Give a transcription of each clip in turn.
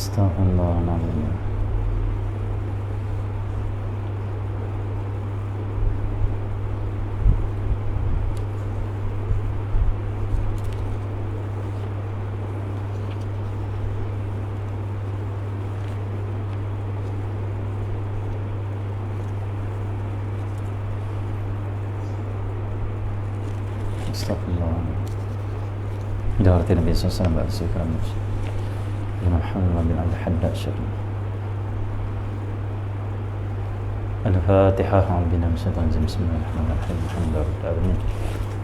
Astaghfirullahaladzim. Astaghfirullah. دارت النبي صلى الله عليه وسلم بعد سكر الموت لما محمد بن عبد الحداد الشريف. الفاتحة. أعوذ بالله من الشيطان الرجيم. بسم الله الرحمن الرحيم. الحمد لله رب العالمين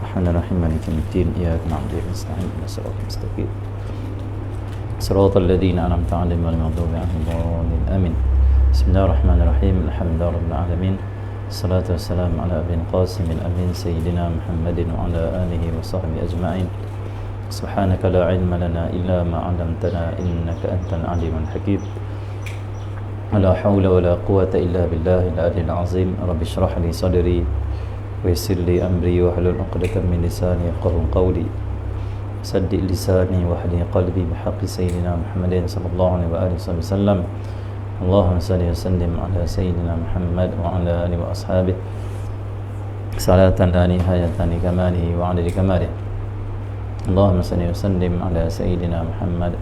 الرحمن الرحيم مالك يوم الدين إياك نعبد وإياك نستعين اهدنا الصراط المستقيم صراط الذين أنعمت عليهم غير المغضوب عليهم ولا الضالين آمين. بسم الله الرحمن الرحيم. الحمد لله رب العالمين الصلاة والسلام على أبي القاسم الأمين سيدنا محمد وعلى آله وصحبه أجمعين. سبحانك لا علم لنا إلا ما علمتنا إنك أنت العليم الحكيم. لا حول ولا قوة إلا بالله العلي العظيم. رب اشرح لي صدري ويسر لي أمري واحلل عقدة من لساني يفقهوا قولي. صدق لساني واهدي قلبي بحق سيدنا محمد صلى الله عليه وآله وسلم. اللهم صل وسلم على سيدنا محمد وعلى آله وأصحابه صلاة لا نهاية لكماله وعدد كماله. اللهم صل وسلم على سيدنا محمد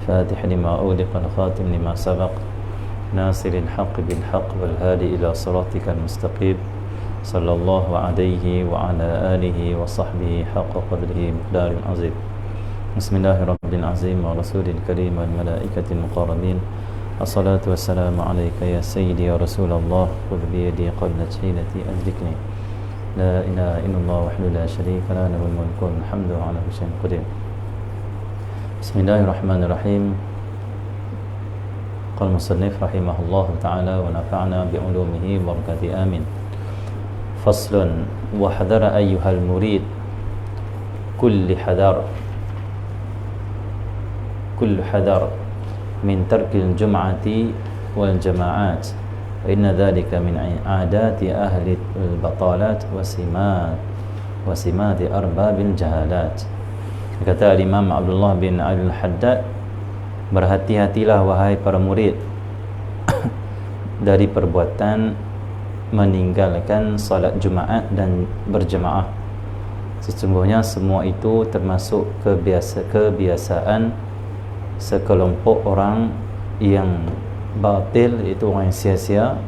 فاتح لما أغلق الخاتم لما سبق ناصر الحق بالحق والهادي إلى صراطك المستقيم صلى الله عليه وعلى آله وصحبه حق قدره مقدار عظيم. بسم الله رب العظيم ورسول الكريم والملائكة المقربين. الصلاة والسلام عليك يا سيدي يا رسول الله. خذ بيدي قبل حيلتي أدركني. لا إله إلا الله وحده لا شريك له له الملك والحمد على كل شيء قدير. بسم الله الرحمن الرحيم. قال المصنف رحمه الله تعالى ونفعنا بعلومه وبركاته آمين. فصل. واحذر أيها المريد كل حذر من ترك الجمعة والجماعات وإن ذلك من عادات أهل البطالات وسمات أرباب الجهالات. Kata Imam Abdullah bin Al-Haddad, berhati-hatilah wahai para murid dari perbuatan meninggalkan salat Jumaat dan berjemaah. Sesungguhnya semua itu termasuk kebiasaan sekelompok orang yang batil, itu orang yang sia-sia,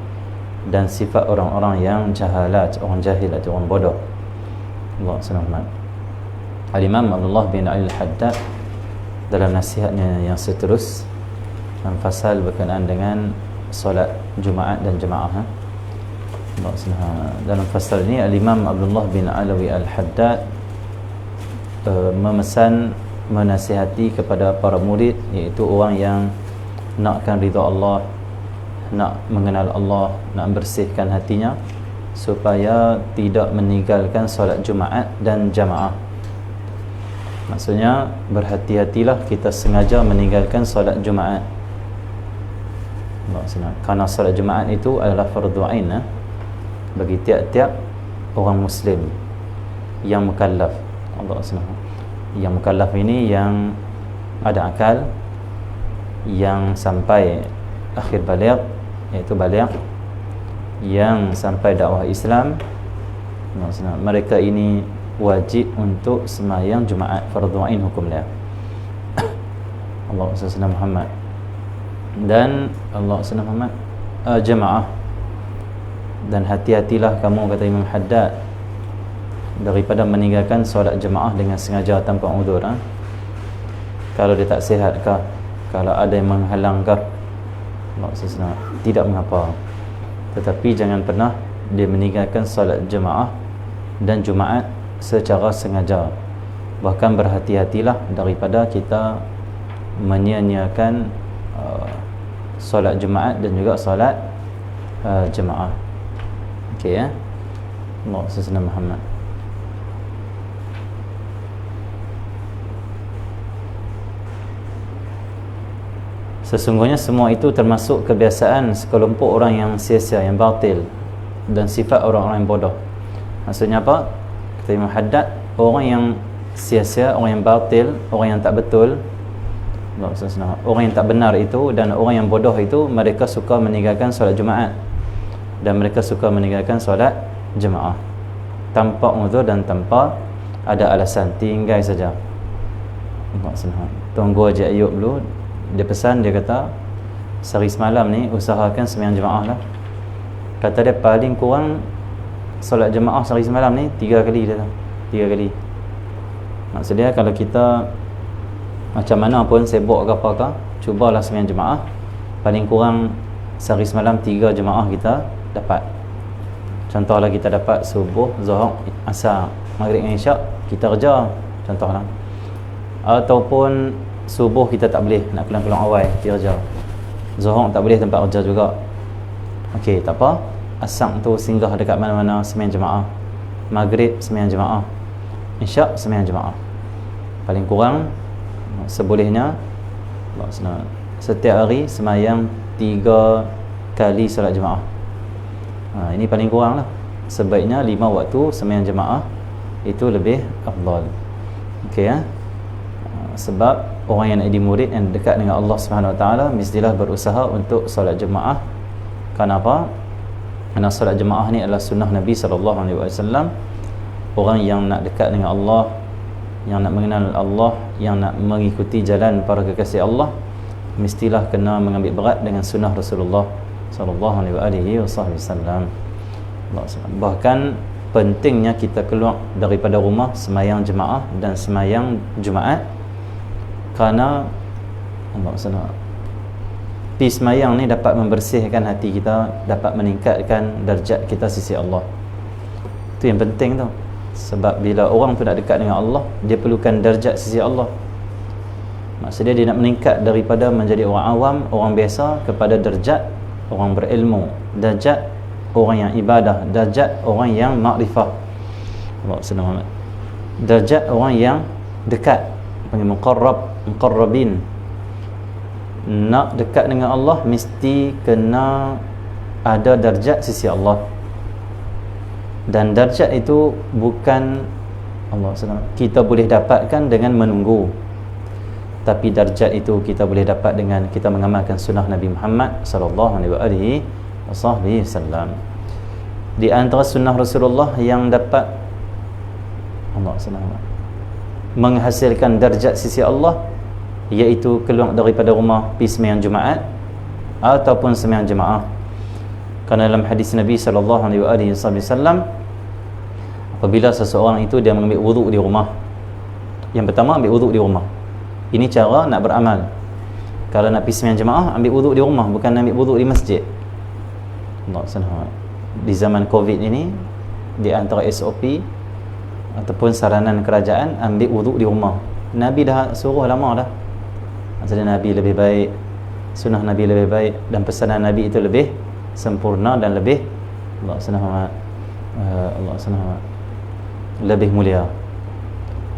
dan sifat orang-orang yang jahalat, orang jahil atau orang bodoh. Allah SWT. Al-Imam Abdullah bin Al-Haddad dalam nasihatnya yang seterus fasal berkenaan dengan solat Jumaat dan jemaah. Allah SWT. Dalam fasal ini Al-Imam Abdullah bin Alawi Al-Haddad memesan, menasihati kepada para murid, iaitu orang yang nakkan ridha Allah, nak mengenal Allah, nak bersihkan hatinya supaya tidak meninggalkan solat Jumaat dan jamaah. Maksudnya berhati-hatilah kita sengaja meninggalkan solat Jumaat. Kerana solat Jumaat itu adalah fardu ain bagi tiap-tiap orang Muslim yang mukallaf. Allah SWT. Yang mukallaf ini yang ada akal, yang sampai akhir baligh, iaitu baligh, yang sampai dakwah Islam. Mereka ini wajib untuk sembahyang Jumaat, fardu ain hukum dia. Allah SWT Muhammad dan Allah SWT Muhammad jemaah. Dan hati-hatilah kamu, kata Imam Haddad, daripada meninggalkan solat jemaah dengan sengaja tanpa uzur. Kalau dia tak sihat kah, kalau ada yang menghalangkah, maksudnya tidak mengapa. Tetapi jangan pernah dia meninggalkan solat jemaah dan Jumaat secara sengaja. Bahkan berhati-hatilah daripada kita menyia-nyiakan solat Jumaat dan juga solat jemaah. Okey ya. Maksudnya Muhammad. Sesungguhnya semua itu termasuk kebiasaan sekelompok orang yang sia-sia, yang batil, dan sifat orang-orang yang bodoh. Maksudnya apa? Kata Imam Haddad, orang yang sia-sia, orang yang batil, orang yang tak betul, Orang yang tak benar itu dan orang yang bodoh itu, mereka suka meninggalkan solat Jumaat dan mereka suka meninggalkan solat jemaah tanpa uzur dan tanpa ada alasan, tinggal saja. Tunggu Haji Ayub dulu, dia pesan, dia kata sehari semalam ni usahakan sembahyang jemaah lah. Kata dia paling kurang solat jemaah sehari semalam ni 3 kali dia tahu. 3 kali. Maksudnya kalau kita macam mana pun sibuk ke apakah, cubalah sembahyang jemaah paling kurang sehari semalam 3 jemaah kita dapat. Contohlah kita dapat subuh, zuhur, asar, maghrib dan isyak, kita kerja contohlah. Ataupun subuh kita tak boleh, nak keluar awal, kita kerja. Zuhur tak boleh, tempat kerja juga. Okey, tak apa. Asar tu singgah dekat mana-mana, sembahyang jemaah. Maghrib sembahyang jemaah. Isyak sembahyang jemaah. Paling kurang sebolehnya setiap hari sembahyang 3 kali solat jemaah. Ini paling kurang lah. Sebaiknya 5 waktu sembahyang jemaah itu lebih afdal. Okey ya. Sebab orang yang nak jadi murid yang dekat dengan Allah Subhanahu Wa Taala mestilah berusaha untuk solat jemaah. Kenapa? Kerana solat jemaah ni adalah sunnah Nabi sallallahu alaihi wasallam. Orang yang nak dekat dengan Allah, yang nak mengenal Allah, yang nak mengikuti jalan para kekasih Allah, mestilah kena mengambil berat dengan sunnah Rasulullah sallallahu alaihi wasallam. Bahkan pentingnya kita keluar daripada rumah sembahyang jemaah dan sembahyang Jumaat, kerana pi sembahyang ni dapat membersihkan hati kita, dapat meningkatkan darjat kita sisi Allah. Itu yang penting tu. Sebab bila orang tu nak dekat dengan Allah, dia perlukan darjat sisi Allah. Maksudnya dia nak meningkat daripada menjadi orang awam, orang biasa, kepada darjat orang berilmu, darjat orang yang ibadah, darjat orang yang makrifah, darjat orang yang dekat, panggil muqarrabin. Nak dekat dengan Allah mesti kena ada darjat sisi Allah. Dan darjat itu bukan kita boleh dapatkan dengan menunggu, tapi darjat itu kita boleh dapat dengan kita mengamalkan sunnah Nabi Muhammad sallallahu alaihi wasallam. Di antara sunnah Rasulullah yang dapat menghasilkan darjat sisi Allah, iaitu keluar daripada rumah pergi sembahyang Jumaat ataupun sembahyang jemaah. Kerana dalam hadis Nabi sallallahu alaihi wasallam, apabila seseorang itu dia mengambil wuduk di rumah, yang pertama ambil wuduk di rumah. Ini cara nak beramal. Kalau nak pergi sembahyang jemaah, ambil wuduk di rumah, bukan ambil wuduk di masjid. Di zaman Covid ini, di antara SOP ataupun saranan kerajaan, ambil wuduk di rumah. Nabi dah suruh lama dah. Maksudnya Nabi lebih baik, sunnah Nabi lebih baik, dan pesanan Nabi itu lebih sempurna dan lebih lebih mulia.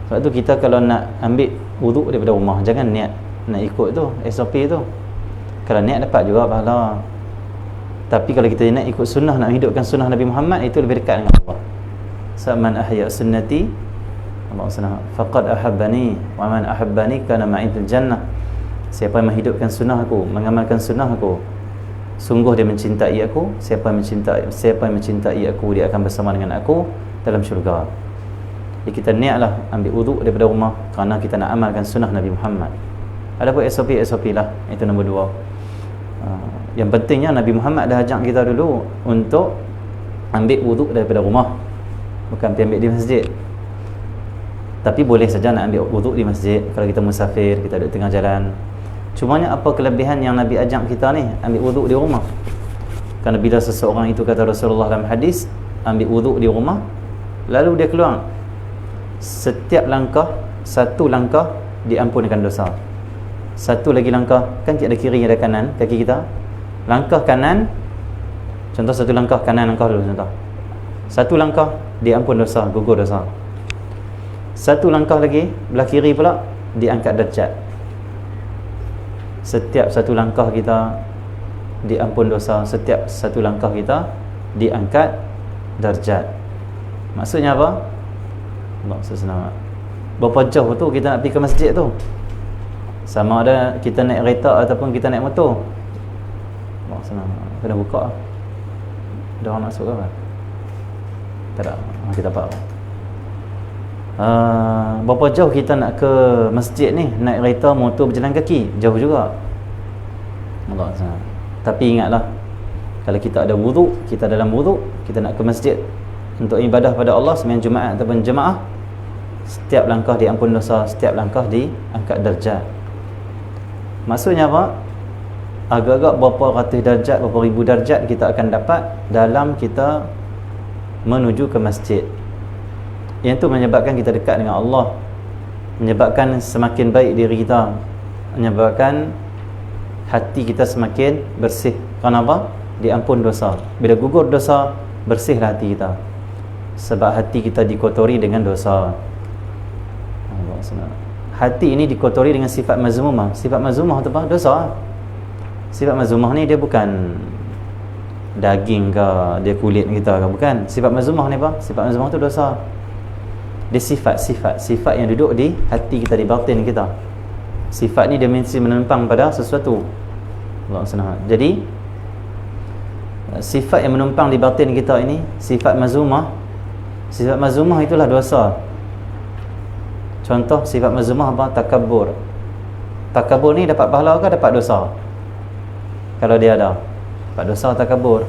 Sebab tu kita kalau nak ambil wuduk daripada rumah, jangan niat nak ikut tu SOP tu. Kalau niat dapat juga pahala. Tapi kalau kita nak ikut sunnah, nak hidupkan sunnah Nabi Muhammad, itu lebih dekat dengan Allah. Man ahya sunnati faqad ahabbani wa man ahabbani kana ma'i fil jannah. Siapa yang menghidupkan sunnah aku, mengamalkan sunnah aku, sungguh dia mencintai aku. Siapa yang mencintai aku, dia akan bersama dengan aku dalam syurga. Jadi kita niatlah ambil wuduk daripada rumah kerana kita nak amalkan sunnah Nabi Muhammad. Ada pun SOP lah. Itu nombor 2. Yang pentingnya Nabi Muhammad dah ajak kita dulu untuk ambil wuduk daripada rumah, bukan pergi ambil di masjid. Tapi boleh saja nak ambil wuduk di masjid kalau kita musafir, kita duduk tengah jalan. Cumanya apa kelebihan yang Nabi ajak kita ni, ambil wuduk di rumah? Kerana bila seseorang itu, kata Rasulullah dalam hadis, ambil wuduk di rumah, lalu dia keluar, setiap langkah, satu langkah diampunkan dosa. Satu lagi langkah, kan ada kiri ada kanan kaki kita. Langkah kanan, contoh satu langkah kanan, langkah dulu contoh. Satu langkah diampun dosa, gugur dosa. Satu langkah lagi belah kiri pula diangkat darjat. Setiap satu langkah kita diampun dosa, setiap satu langkah kita diangkat darjat. Maksudnya apa? Allah senang. Berapa jauh tu kita nak pergi ke masjid tu? Sama ada kita naik kereta ataupun kita naik motor. Allah senang. Kena buka. Ada orang masuk ke apa? Tak ada. Kita dapat. Berapa jauh kita nak ke masjid ni? Naik kereta, motor, berjalan kaki? Jauh juga. Allah senang. Tapi ingatlah, kalau kita ada wuduk, kita dalam wuduk, kita nak ke masjid untuk ibadah pada Allah sembahyang Jumaat ataupun jemaah, setiap langkah diampun dosa, setiap langkah diangkat darjat. Maksudnya apa? Agak-agak berapa ratus darjat, berapa ribu darjat kita akan dapat dalam kita menuju ke masjid. Yang itu menyebabkan kita dekat dengan Allah, menyebabkan semakin baik diri kita, menyebabkan hati kita semakin bersih. Kenapa? Diampun dosa. Bila gugur dosa, bersihlah hati kita. Sebab hati kita dikotori dengan dosa. Hati ini dikotori dengan sifat mazmumah. Sifat mazmumah itu apa? Dosa. Sifat mazmumah ni dia bukan daging ke, dia kulit kita ke, bukan. Sifat mazmumah ni apa? Sifat mazmumah tu dosa. Dia sifat yang duduk di hati kita, di batin kita. Sifat ni dia mesti menempang pada sesuatu. Allah senang. Jadi sifat yang menumpang di batin kita ini sifat mazmumah. Sifat mazmumah itulah dosa. Contoh sifat mazmumah apa? Takabbur. Takabbur ni dapat pahala ke dapat dosa? Kalau dia ada, dapat dosa takabbur.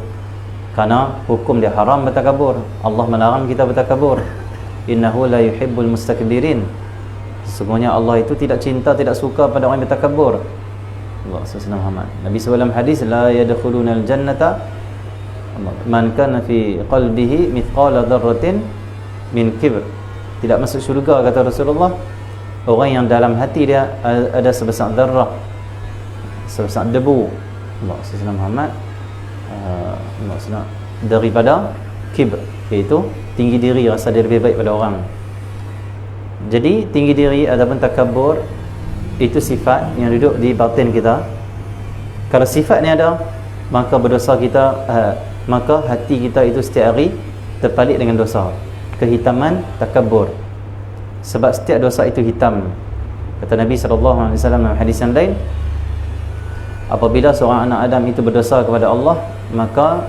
Kerana hukum dia haram bertakabbur. Allah melarang kita bertakabbur. Innahu la yuhibbul mustakbirin. Sesungguhnya Allah itu tidak cinta, tidak suka pada orang yang bertakabbur. Allah SWT Muhammad. Nabi SAW hadis, la yadkhulunal jannata man kana fi qalbihi mithqala dzarratin min kibr. Tidak masuk syurga, kata Rasulullah, orang yang dalam hati dia ada sebesar darah, sebesar debu. Allah SWT Muhammad Allah SWT daripada kibr, iaitu tinggi diri, rasa dia lebih baik pada orang. Jadi tinggi diri ataupun takabbur itu sifat yang duduk di batin kita. Kalau sifat ni ada, maka berdosa kita, maka hati kita itu setiap hari terpalit dengan dosa, kehitaman takabbur. Sebab setiap dosa itu hitam. Kata Nabi SAW dalam hadis yang lain, apabila seorang anak Adam itu berdosa kepada Allah, maka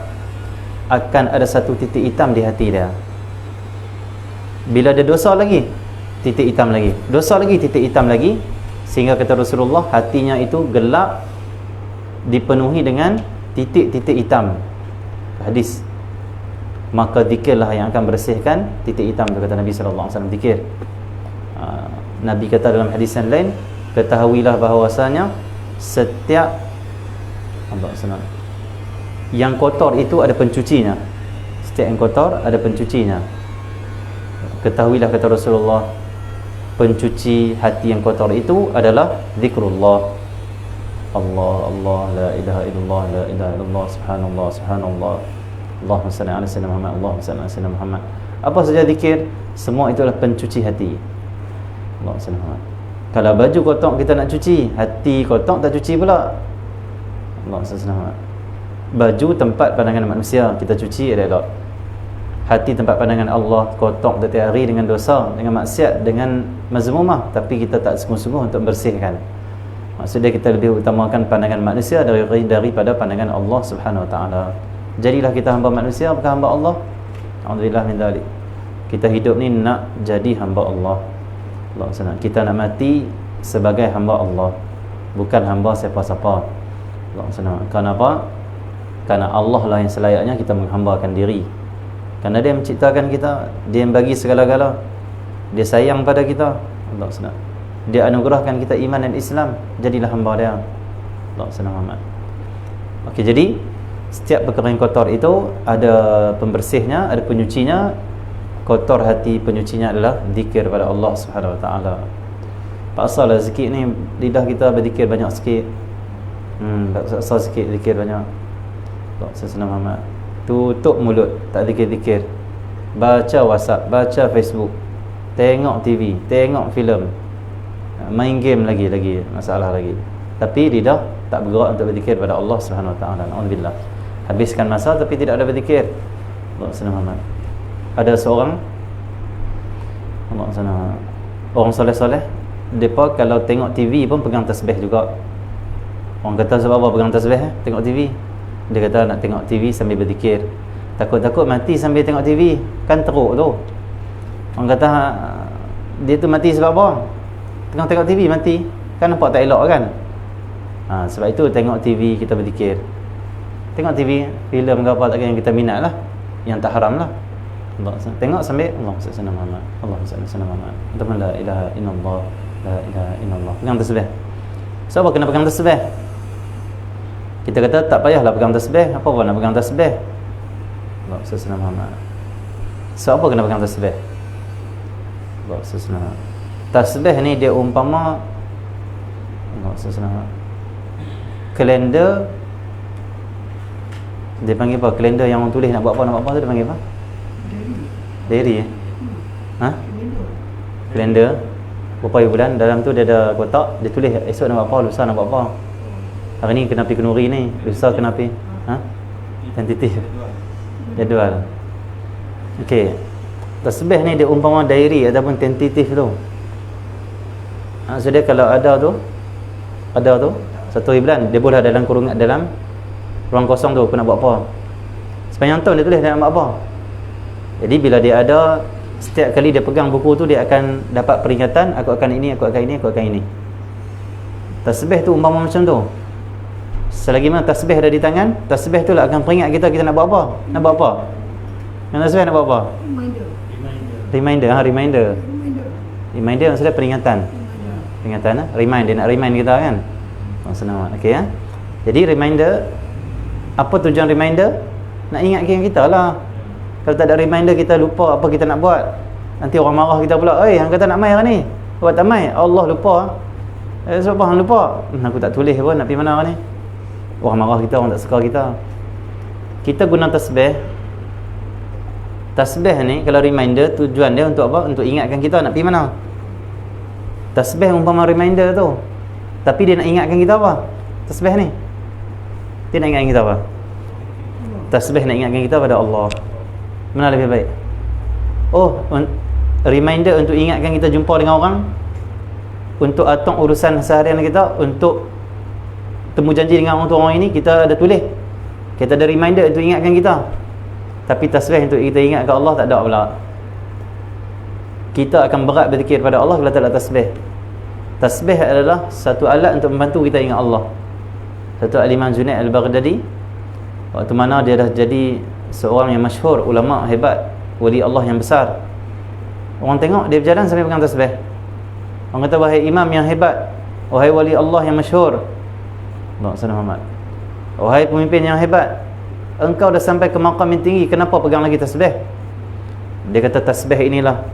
akan ada satu titik hitam di hati dia. Bila dia dosa lagi, titik hitam lagi, dosa lagi, titik hitam lagi, sehingga kata Rasulullah, hatinya itu gelap, dipenuhi dengan titik-titik hitam. Hadis. Maka zikirlah yang akan bersihkan titik hitam tu, kata Nabi SAW. Zikir. Nabi kata dalam hadis yang lain, ketahuilah bahawasanya setiap yang kotor itu ada pencucinya. Setiap yang kotor ada pencucinya. Ketahuilah, kata Rasulullah, pencuci hati yang kotor itu adalah zikrullah. Allah, Allah, la ilaha illallah, la ilaha illallah, subhanallah, subhanallah, Allahumma salli ala sayyidina Muhammad, Allahumma salli ala sayyidina Muhammad. Apa saja zikir, semua itulah pencuci hati. Allahumma salli ala Muhammad. Kalau baju kotor kita nak cuci, hati kotor tak cuci pula. Allahumma salli ala Muhammad. Baju tempat pandangan manusia, kita cuci elok. Hati tempat pandangan Allah, kotor setiap hari dengan dosa, dengan maksiat, dengan mazmumah, tapi kita tak sungguh-sungguh untuk membersihkan. Maksudnya kita lebih utamakan pandangan manusia daripada pandangan Allah Subhanahu Wa Taala. Jadilah kita hamba manusia, bukan hamba Allah. Alhamdulillah min dzalik. Kita hidup ni nak jadi hamba Allah. Allah SWT. Kita nak mati sebagai hamba Allah, bukan hamba siapa-siapa. Allah SWT. Kenapa? Karena Allah lah yang selayaknya kita menghambakan diri. Kerana dia menciptakan kita, dia yang bagi segala-gala, dia sayang pada kita. Allah SWT. Dia anugerahkan kita iman dan Islam, jadilah hamba dia. Allah SWT. Okey, jadi setiap perkara yang kotor itu ada pembersihnya, ada penyucinya. Kotor hati, penyucinya adalah zikir pada Allah Subhanahu Wa Taala. Paksalah zikir ni, lidah kita berzikir banyak sikit. Paksa sikit zikir banyak. Allah SWT. Tutup mulut, tak zikir-zikir. Baca WhatsApp, baca Facebook, tengok TV, tengok filem, main game lagi masalah lagi. Tapi lidah tak bergerak untuk berzikir pada Allah Subhanahu Wa Taala. Alhamdulillah. Habiskan masa tapi tidak ada berzikir. Allah SWT. Ada seorang Allah SWT, orang soleh-soleh, Depa kalau tengok TV pun pegang tasbih juga. Orang kata sebab apa pegang tasbih tengok TV? Dia kata nak tengok TV sambil berzikir. Takut-takut mati sambil tengok TV, kan teruk tu. Orang kata dia tu mati sebab apa? Tengok TV mati, kan nampak tak elok kan? Sebab itu tengok TV kita berzikir. Tengok TV, filem ke apa tak yang kita minat lah, yang tak haram lah. Tengok sambil Allahumma salli ala Muhammad, Allahumma salli ala Muhammad, la ilaha illallah, la ilaha illallah. Pegang tasbih. Siapa kena pegang tasbih? Kita kata tak payahlah pegang tasbih. Apa nak pegang tasbih? Allahumma salli ala Muhammad. Siapa kena pegang tasbih? Allahumma salli ala Muhammad. Tasbih ni dia umpama Allahumma salli ala Muhammad. Kalender. Dia panggil apa? Kalender yang orang tulis nak buat apa tu dia panggil apa? Diary. Kalender. Berapa bulan dalam tu dia ada kotak, dia tulis esok nak buat apa, lusa nak buat apa. Hari ni kena pergi kenuri ni, lusa kena pergi tentatif jadual. Okey. Tasbih ni dia umpama diary ataupun tentatif tu. So dia kalau ada tu satu bulan dia boleh dalam kurungan, dalam ruang kosong tu nak buat apa. Sepanjang tahun dia tulis dia nak buat apa. Jadi bila dia ada, setiap kali dia pegang buku tu dia akan dapat peringatan, aku akan ini, aku akan ini, aku akan ini. Tasbih tu umpama macam tu. Selagi mana tasbih ada di tangan, tasbih tu lah akan peringat kita nak buat apa. Nak buat apa? Yang tasbih nak buat apa? Reminder. Reminder maksudnya peringatan. Peringatan remind, dia nak remind kita kan. Senang. Okey ya. Jadi reminder, apa tujuan reminder? Nak ingatkan kita lah. Kalau tak ada reminder, kita lupa apa kita nak buat. Nanti orang marah kita pula, hang kata nak mai hari ni, buat tak mai? Allah lupa. Sebab apa hang lupa? Aku tak tulis pun nak pergi mana hari ni. Orang marah kita, orang tak suka kita. Kita guna tasbih. Tasbih ni kalau reminder, tujuan dia untuk apa? Untuk ingatkan kita nak pergi mana. Tasbih umpama reminder tu. Tapi dia nak ingatkan kita apa? Tasbih ni dia nak ingatkan kita apa? Tasbih nak ingatkan kita pada Allah. Mana lebih baik? Reminder untuk ingatkan kita jumpa dengan orang, untuk atur urusan seharian kita, untuk temu janji dengan orang ini, kita ada tulis, kita ada reminder untuk ingatkan kita. Tapi tasbih untuk kita ingatkan Allah tak ada pula. Kita akan berat berzikir pada Allah kalau tak ada tasbih. Tasbih adalah satu alat untuk membantu kita ingat Allah. Satu Al-Imam Junaid Al-Baghdadi, waktu mana dia dah jadi seorang yang masyhur, ulama hebat, wali Allah yang besar. Orang tengok dia berjalan sambil pegang tasbih. Orang kata, wahai imam yang hebat, wahai wali Allah yang masyhur, Allahumma salli ala Muhammad, wahai pemimpin yang hebat, engkau dah sampai ke maqam yang tinggi, kenapa pegang lagi tasbih? Dia kata, tasbih inilah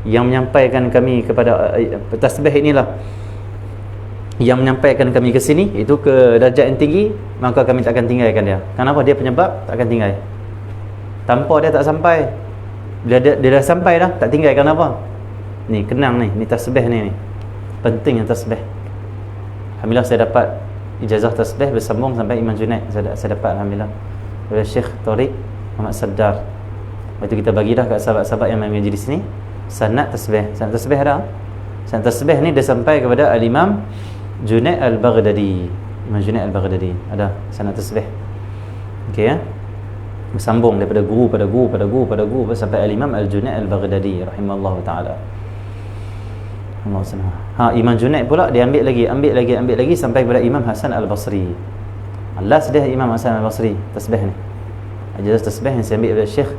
yang menyampaikan kami kepada, tasbih inilah yang menyampaikan kami ke sini, itu ke darjat yang tinggi, maka kami tak akan tinggalkan dia. Kenapa? Dia penyebab, tak akan tinggal. Tanpa dia tak sampai. Bila dia dah sampai dah, tak tinggal. Kenapa? Ni kenang ni tasbih ni. Pentingnya tasbih. Alhamdulillah saya dapat ijazah tasbih bersambung sampai Imam Junaid. Saya dapat alhamdulillah dari Syekh Tariq Muhammad Saddar. Waktu kita bagi dah kat sahabat-sahabat yang mengaji di sini sanad tasbih. Sanad tasbih ada. Sanad tasbih ni dia sampai kepada Al-Imam Junaid Al-Baghdadi. Imam Junaid Al-Baghdadi ada sanad tasbih. Okey ya. Bersambung daripada guru pada guru sampai Al-Imam Al-Junaid Al-Baghdadi rahimallahu taala. Allah SWT. Imam Junaid pula dia ambil lagi sampai kepada Imam Hasan Al-Basri. Last dia Imam Hasan Al-Basri tasbih ni. Ijazah tasbih yang saya ambil daripada Syekh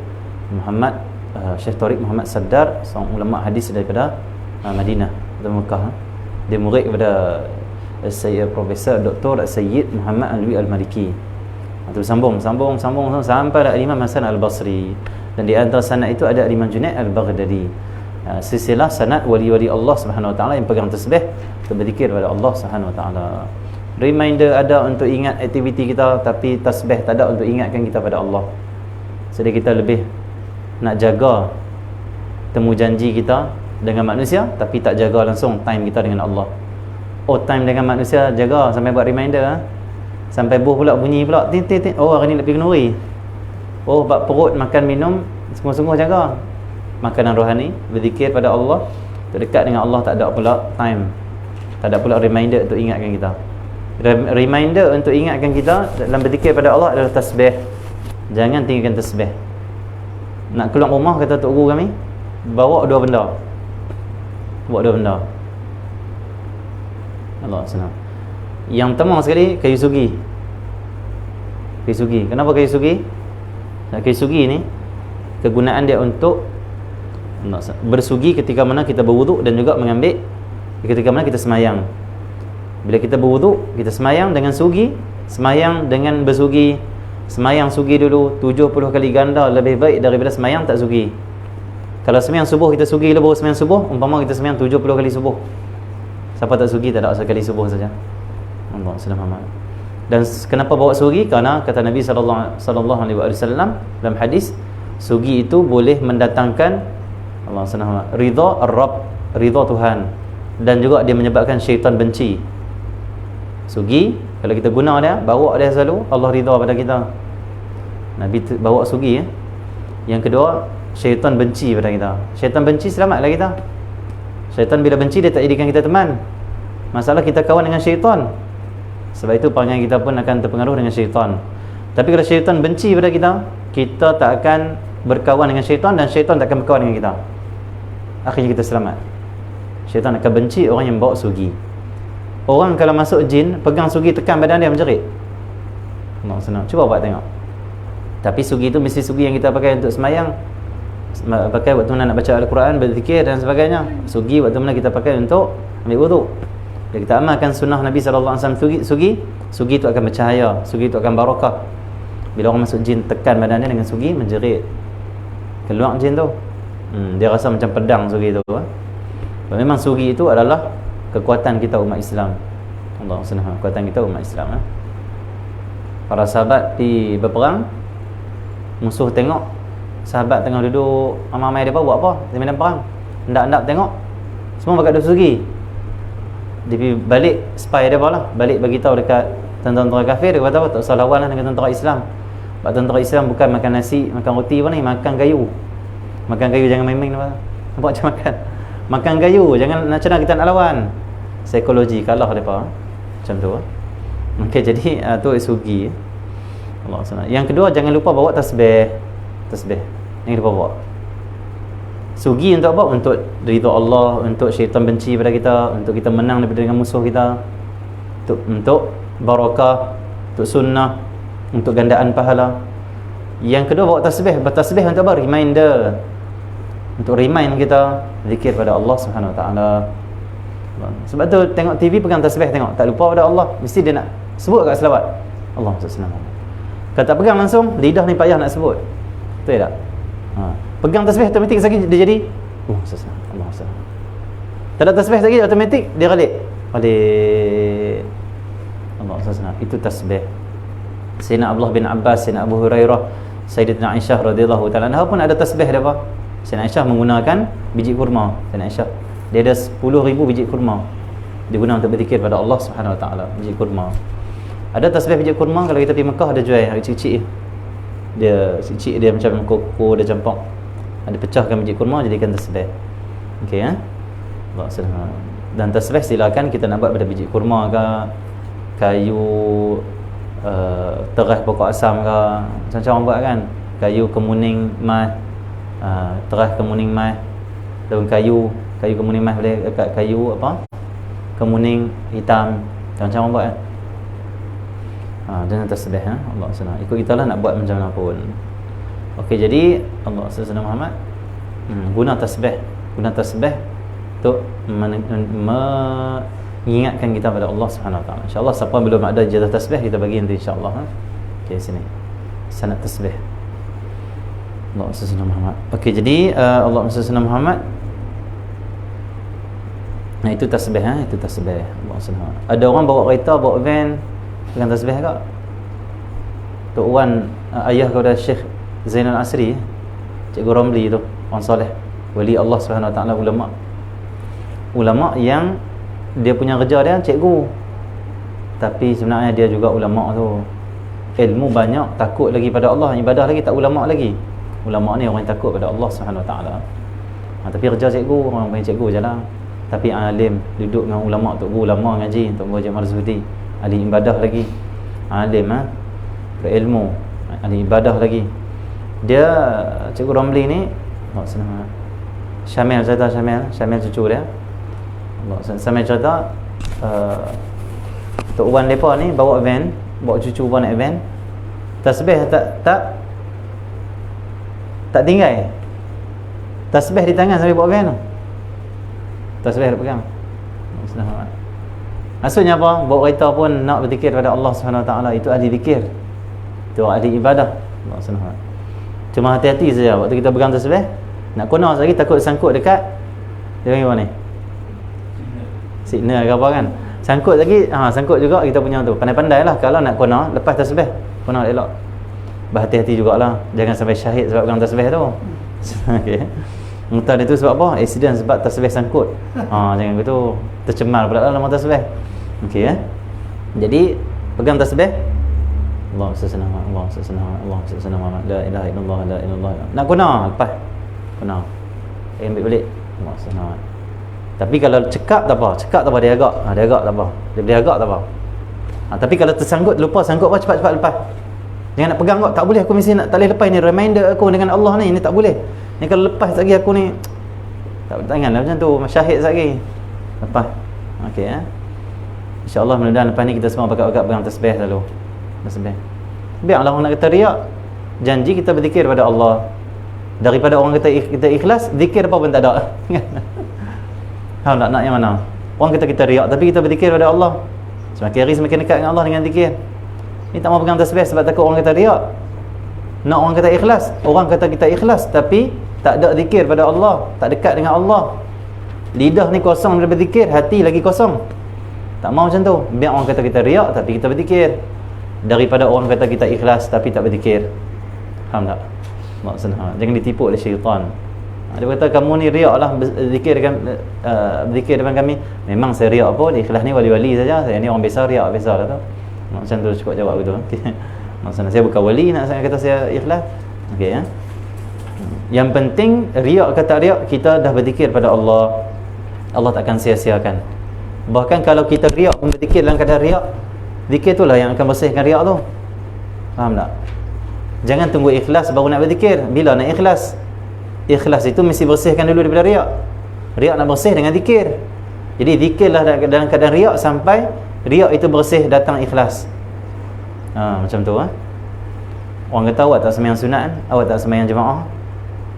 Muhammad Syekh Tariq Muhammad Saddar, seorang ulama hadis daripada Madinah atau Mekah. Dia murid kepada Profesor Dr. Sayyid Muhammad Alwi Al-Maliki. Terus sambung sampai ada Imam Hasan Al-Basri, dan di antara sanad itu ada Imam Junaid Al-Baghdadi. Silsilah sanad wali-wali Allah Subhanahu Wa Taala yang pegang tasbih untuk berzikir kepada Allah Subhanahu Wa Taala. Reminder ada untuk ingat aktiviti kita, tapi tasbih tak ada untuk ingatkan kita pada Allah. Jadi kita lebih nak jaga temu janji kita dengan manusia, tapi tak jaga langsung time kita dengan Allah. Time dengan manusia jaga sampai buat reminder sampai buh pula bunyi pula tin. Hari ni nak pergi kenuri. Bab perut makan minum sungguh-sungguh jaga. Makanan rohani, berzikir pada Allah, Untuk dekat dengan Allah tak ada pula time, tak ada pula reminder untuk ingatkan kita. Reminder untuk ingatkan kita dalam berzikir pada Allah adalah tasbih. Jangan tinggalkan tasbih. Nak keluar rumah, kata tok guru kami, bawa dua benda. Allah senang. Yang pertama sekali, kayu sugi. Kenapa kayu sugi? Kayu sugi ni kegunaan dia untuk bersugi ketika mana kita berwuduk, dan juga mengambil ketika mana kita semayang. Bila kita berwuduk, kita semayang dengan sugi, semayang dengan bersugi. Semayang sugi dulu 70 kali ganda lebih baik daripada semayang tak sugi. Kalau semayang subuh kita sugi dulu baru semayang subuh, umpama kita semayang 70 kali subuh, siapa tak sugi tak ada sekali subuh saja. Allah Subhanahu. Dan kenapa bawa sugi? Kerana kata Nabi sallallahu alaihi wasallam dalam hadis, sugi itu boleh mendatangkan Allah Subhanahu ridha ar-Rabb, ridha Tuhan, dan juga dia menyebabkan syaitan benci. Sugi kalau kita guna dia, bawa dia selalu, Allah ridha pada kita. Nabi bawa sugi ya. Yang kedua, syaitan benci pada kita. Syaitan benci, selamatlah kita. Syaitan bila benci, dia tak jadikan kita teman. Masalah kita kawan dengan syaitan. Sebab itu perangai kita pun akan terpengaruh dengan syaitan. Tapi kalau syaitan benci pada kita, kita tak akan berkawan dengan syaitan, dan syaitan tak akan berkawan dengan kita. Akhirnya kita selamat. Syaitan akan benci orang yang bawa sugi. Orang kalau masuk jin, pegang sugi, tekan badan dia menjerit. Allah senang. Cuba buat tengok. Tapi sugi itu mesti sugi yang kita pakai untuk semayang, pakai waktu mana nak baca Al-Quran, berzikir dan sebagainya. Sugi waktu mana kita pakai untuk ambil wuduk. Dan kita amalkan sunnah Nabi SAW. Sugi itu akan bercahaya, sugi itu akan barakah. Bila orang masuk jin, tekan badan dia dengan sugi, menjerit, keluar jin tu. Dia rasa macam pedang sugi tu. Memang sugi itu adalah kekuatan kita umat Islam. Allah Subhanahu, kekuatan kita umat Islam. Para sahabat di berperang, musuh tengok sahabat tengah duduk ramai-ramai, dia buat apa di medan perang, hendak tengok semua pakai duk sugi. Dia pergi balik, spy dia lah, balik bagi tahu dekat tentera kafir. Dia kata apa? Tak usah lawan lah dengan tentera Islam. Sebab tentera Islam bukan makan nasi, makan roti apa ni, makan kayu. Makan kayu, jangan main-main apa. Nampak macam makan kayu, jangan nak cakap kita nak lawan. Psikologi kalah depa. Macam tu. Okey, jadi tu sugi. Allah SWT. Yang kedua, jangan lupa bawa tasbih. Jangan lupa bawa. Sugi untuk apa? Untuk ridha Allah, untuk syaitan benci pada kita, untuk kita menang daripada dengan musuh kita, untuk barakah, untuk sunnah, untuk gandaan pahala. Yang kedua, bawa tasbih. Bertasbih untuk apa? Reminder. Untuk remind kita zikir pada Allah Subhanahu Wa Taala. Sebab tu tengok TV, pegang tasbih, tengok, tak lupa pada Allah. Mesti dia nak sebut kat selawat Allah Subhanahu. Kalau tak pegang langsung, lidah ni payah nak sebut. Betul tak? Pegang tasbih, automatik sekali dia jadi Allah Subhanahu. Tak ada tasbih lagi, automatik dia balik Allah Subhanahu. Itu tasbih. Sayyidina Abdullah bin Abbas, Sayyidina Abu Hurairah, Sayyidatina Aisyah radhiyallahu ta'ala anha pun ada tasbih dia apa? Sayyidina Aisyah menggunakan biji kurma. Sayyidina Aisyah, dia ada 10,000 biji kurma dia guna untuk berzikir pada Allah Subhanahu Wa Taala. Biji kurma. Ada tasbih biji kurma, kalau kita pergi Mekah ada jual kecil-kecil. Dia macam koko, dia campak. Ada pecahkan biji kurma jadikan tasbih. Okey Allah Subhanahu. Dan tasbih silakan kita nak buat pada biji kurma ke, kayu terah pokok asam ke, macam-macam orang buat kan. Kayu kemuning mas, terah kemuning mas, daun kayu kemuning mas, boleh dekat kayu apa, kemuning hitam, macam-macam orang buat kan. Jangan tasbih Allah SWT. Ikut kita lah nak buat macam mana pun. Okey, jadi Allah SWT Muhammad guna tasbih untuk mengingatkan kita pada Allah Subhanahu Wa Taala. InsyaAllah siapa belum ada ijazah tasbih, kita bagi nanti insyaAllah. Okey, sini sanad tasbih Allah SWT Muhammad. Okey, jadi Allah SWT Muhammad, nah itu tasbih itu tasbih Allah SWT. Ada orang bawa kereta, bawa van dengan tasbih ke? Tok Wan, ayah kepada Syekh Zainal Asri, Cikgu Ramli tu, orang soleh, wali Allah Subhanahu Wa Taala, ulama yang dia punya kerja dia cikgu, tapi sebenarnya dia juga ulama tu. Ilmu banyak, takut lagi pada Allah, ibadah lagi, tak ulama lagi. Ulama ni orang yang takut pada Allah Subhanahu Wa Taala. Tapi kerja cikgu, orang panggil cikgu je lah. Tapi alim, duduk dengan ulama, tok guru ulama ngaji, tok guru Jamal Zuhdi, ahli ibadah lagi. Alim berilmu, ahli ibadah lagi. Dia Cikgu Ramli ni, Allah senang. Syamil cerita, Syamil cucu dia. Allah Syamil cerita Tok Wan depa ni bawa van, bawa cucu bawa naik van. Tasbih tak tinggal. Tasbih di tangan sambil bawa van tu. Tasbih dia pegang. Subhanallah. Maksudnya apa? Bawa kereta pun nak berzikir pada Allah Subhanahu Wa Taala, itu ahli zikir. Itu ahli ibadah. Allah Subhanahu. Cuma hati-hati saja waktu kita pegang tasbih, nak kena lagi takut sangkut dekat dia panggil apa ni? Signal ke apa kan? Sangkut lagi, sangkut juga kita punya tu. Pandai-pandai lah kalau nak kena lepas tasbih, kena elok. Berhati-hati jugalah, jangan sampai syahid sebab pegang tasbih tu. Okey. Entah dia tu sebab apa? Accident sebab tasbih sangkut. Jangan begitu, tercemar pula dalam tasbih. Okey Jadi pegang tasbih, Allah senang, Allah senang, Allah senang, la ilaha illallah, la ilallah. Nak guna lepas guna. Ambil balik. Allah senang. Tapi kalau cekak tak apa, dia agak tak apa. Dia boleh agak tak apa. Tapi kalau tersangkut, lupa sangkut apa, cepat-cepat lepas. Jangan nak pegang kau, tak boleh, aku mesti nak, tak boleh lepas ni, reminder aku dengan Allah ni tak boleh. Ni kalau lepas lagi aku ni tak janganlah macam tu, masyahid lagi. Lepas. Okey InsyaAllah mudah-mudahan lepas ni kita semua bakat-bakat pegang tasbih selalu. Tasbih. Biarlah orang nak kata riak, janji kita berzikir pada Allah. Daripada orang kata kita ikhlas, zikir apa pun tak ada. Faham tak nak yang mana? Orang kata kita riak tapi kita berzikir pada Allah. Semakin hari semakin dekat dengan Allah dengan zikir. Ni tak mau pegang tasbih sebab takut orang kata riak. Nak orang kata ikhlas, orang kata kita ikhlas tapi tak ada zikir pada Allah, tak dekat dengan Allah. Lidah ni kosong daripada berzikir, hati lagi kosong. Tak mau macam tu. Biar orang kata kita riak tapi kita berzikir, daripada orang kata kita ikhlas tapi tak berzikir. Faham tak? Maksudnya jangan ditipu oleh syaitan. Dia kata kamu ni riak lah berzikir depan kami. Memang saya riak pun, ikhlas ni wali-wali saja. Saya ni orang biasa, riak biasa lah tu. Macam tu cukup jawab begitu. Maksudnya saya bukan wali nak saya kata saya ikhlas. Okey Yang penting riak ke tak riak, kita dah berzikir pada Allah, Allah takkan sia-siakan. Bahkan kalau kita riak pun berzikir dalam keadaan riak, zikir itulah yang akan bersihkan riak tu. Faham tak? Jangan tunggu ikhlas baru nak berzikir. Bila nak ikhlas? Ikhlas itu mesti bersihkan dulu daripada riak. Riak nak bersih dengan zikir. Jadi zikirlah dalam keadaan riak sampai riak itu bersih, datang ikhlas. Macam tu Orang kata awak tak sembahyang sunat, awak tak sembahyang jemaah.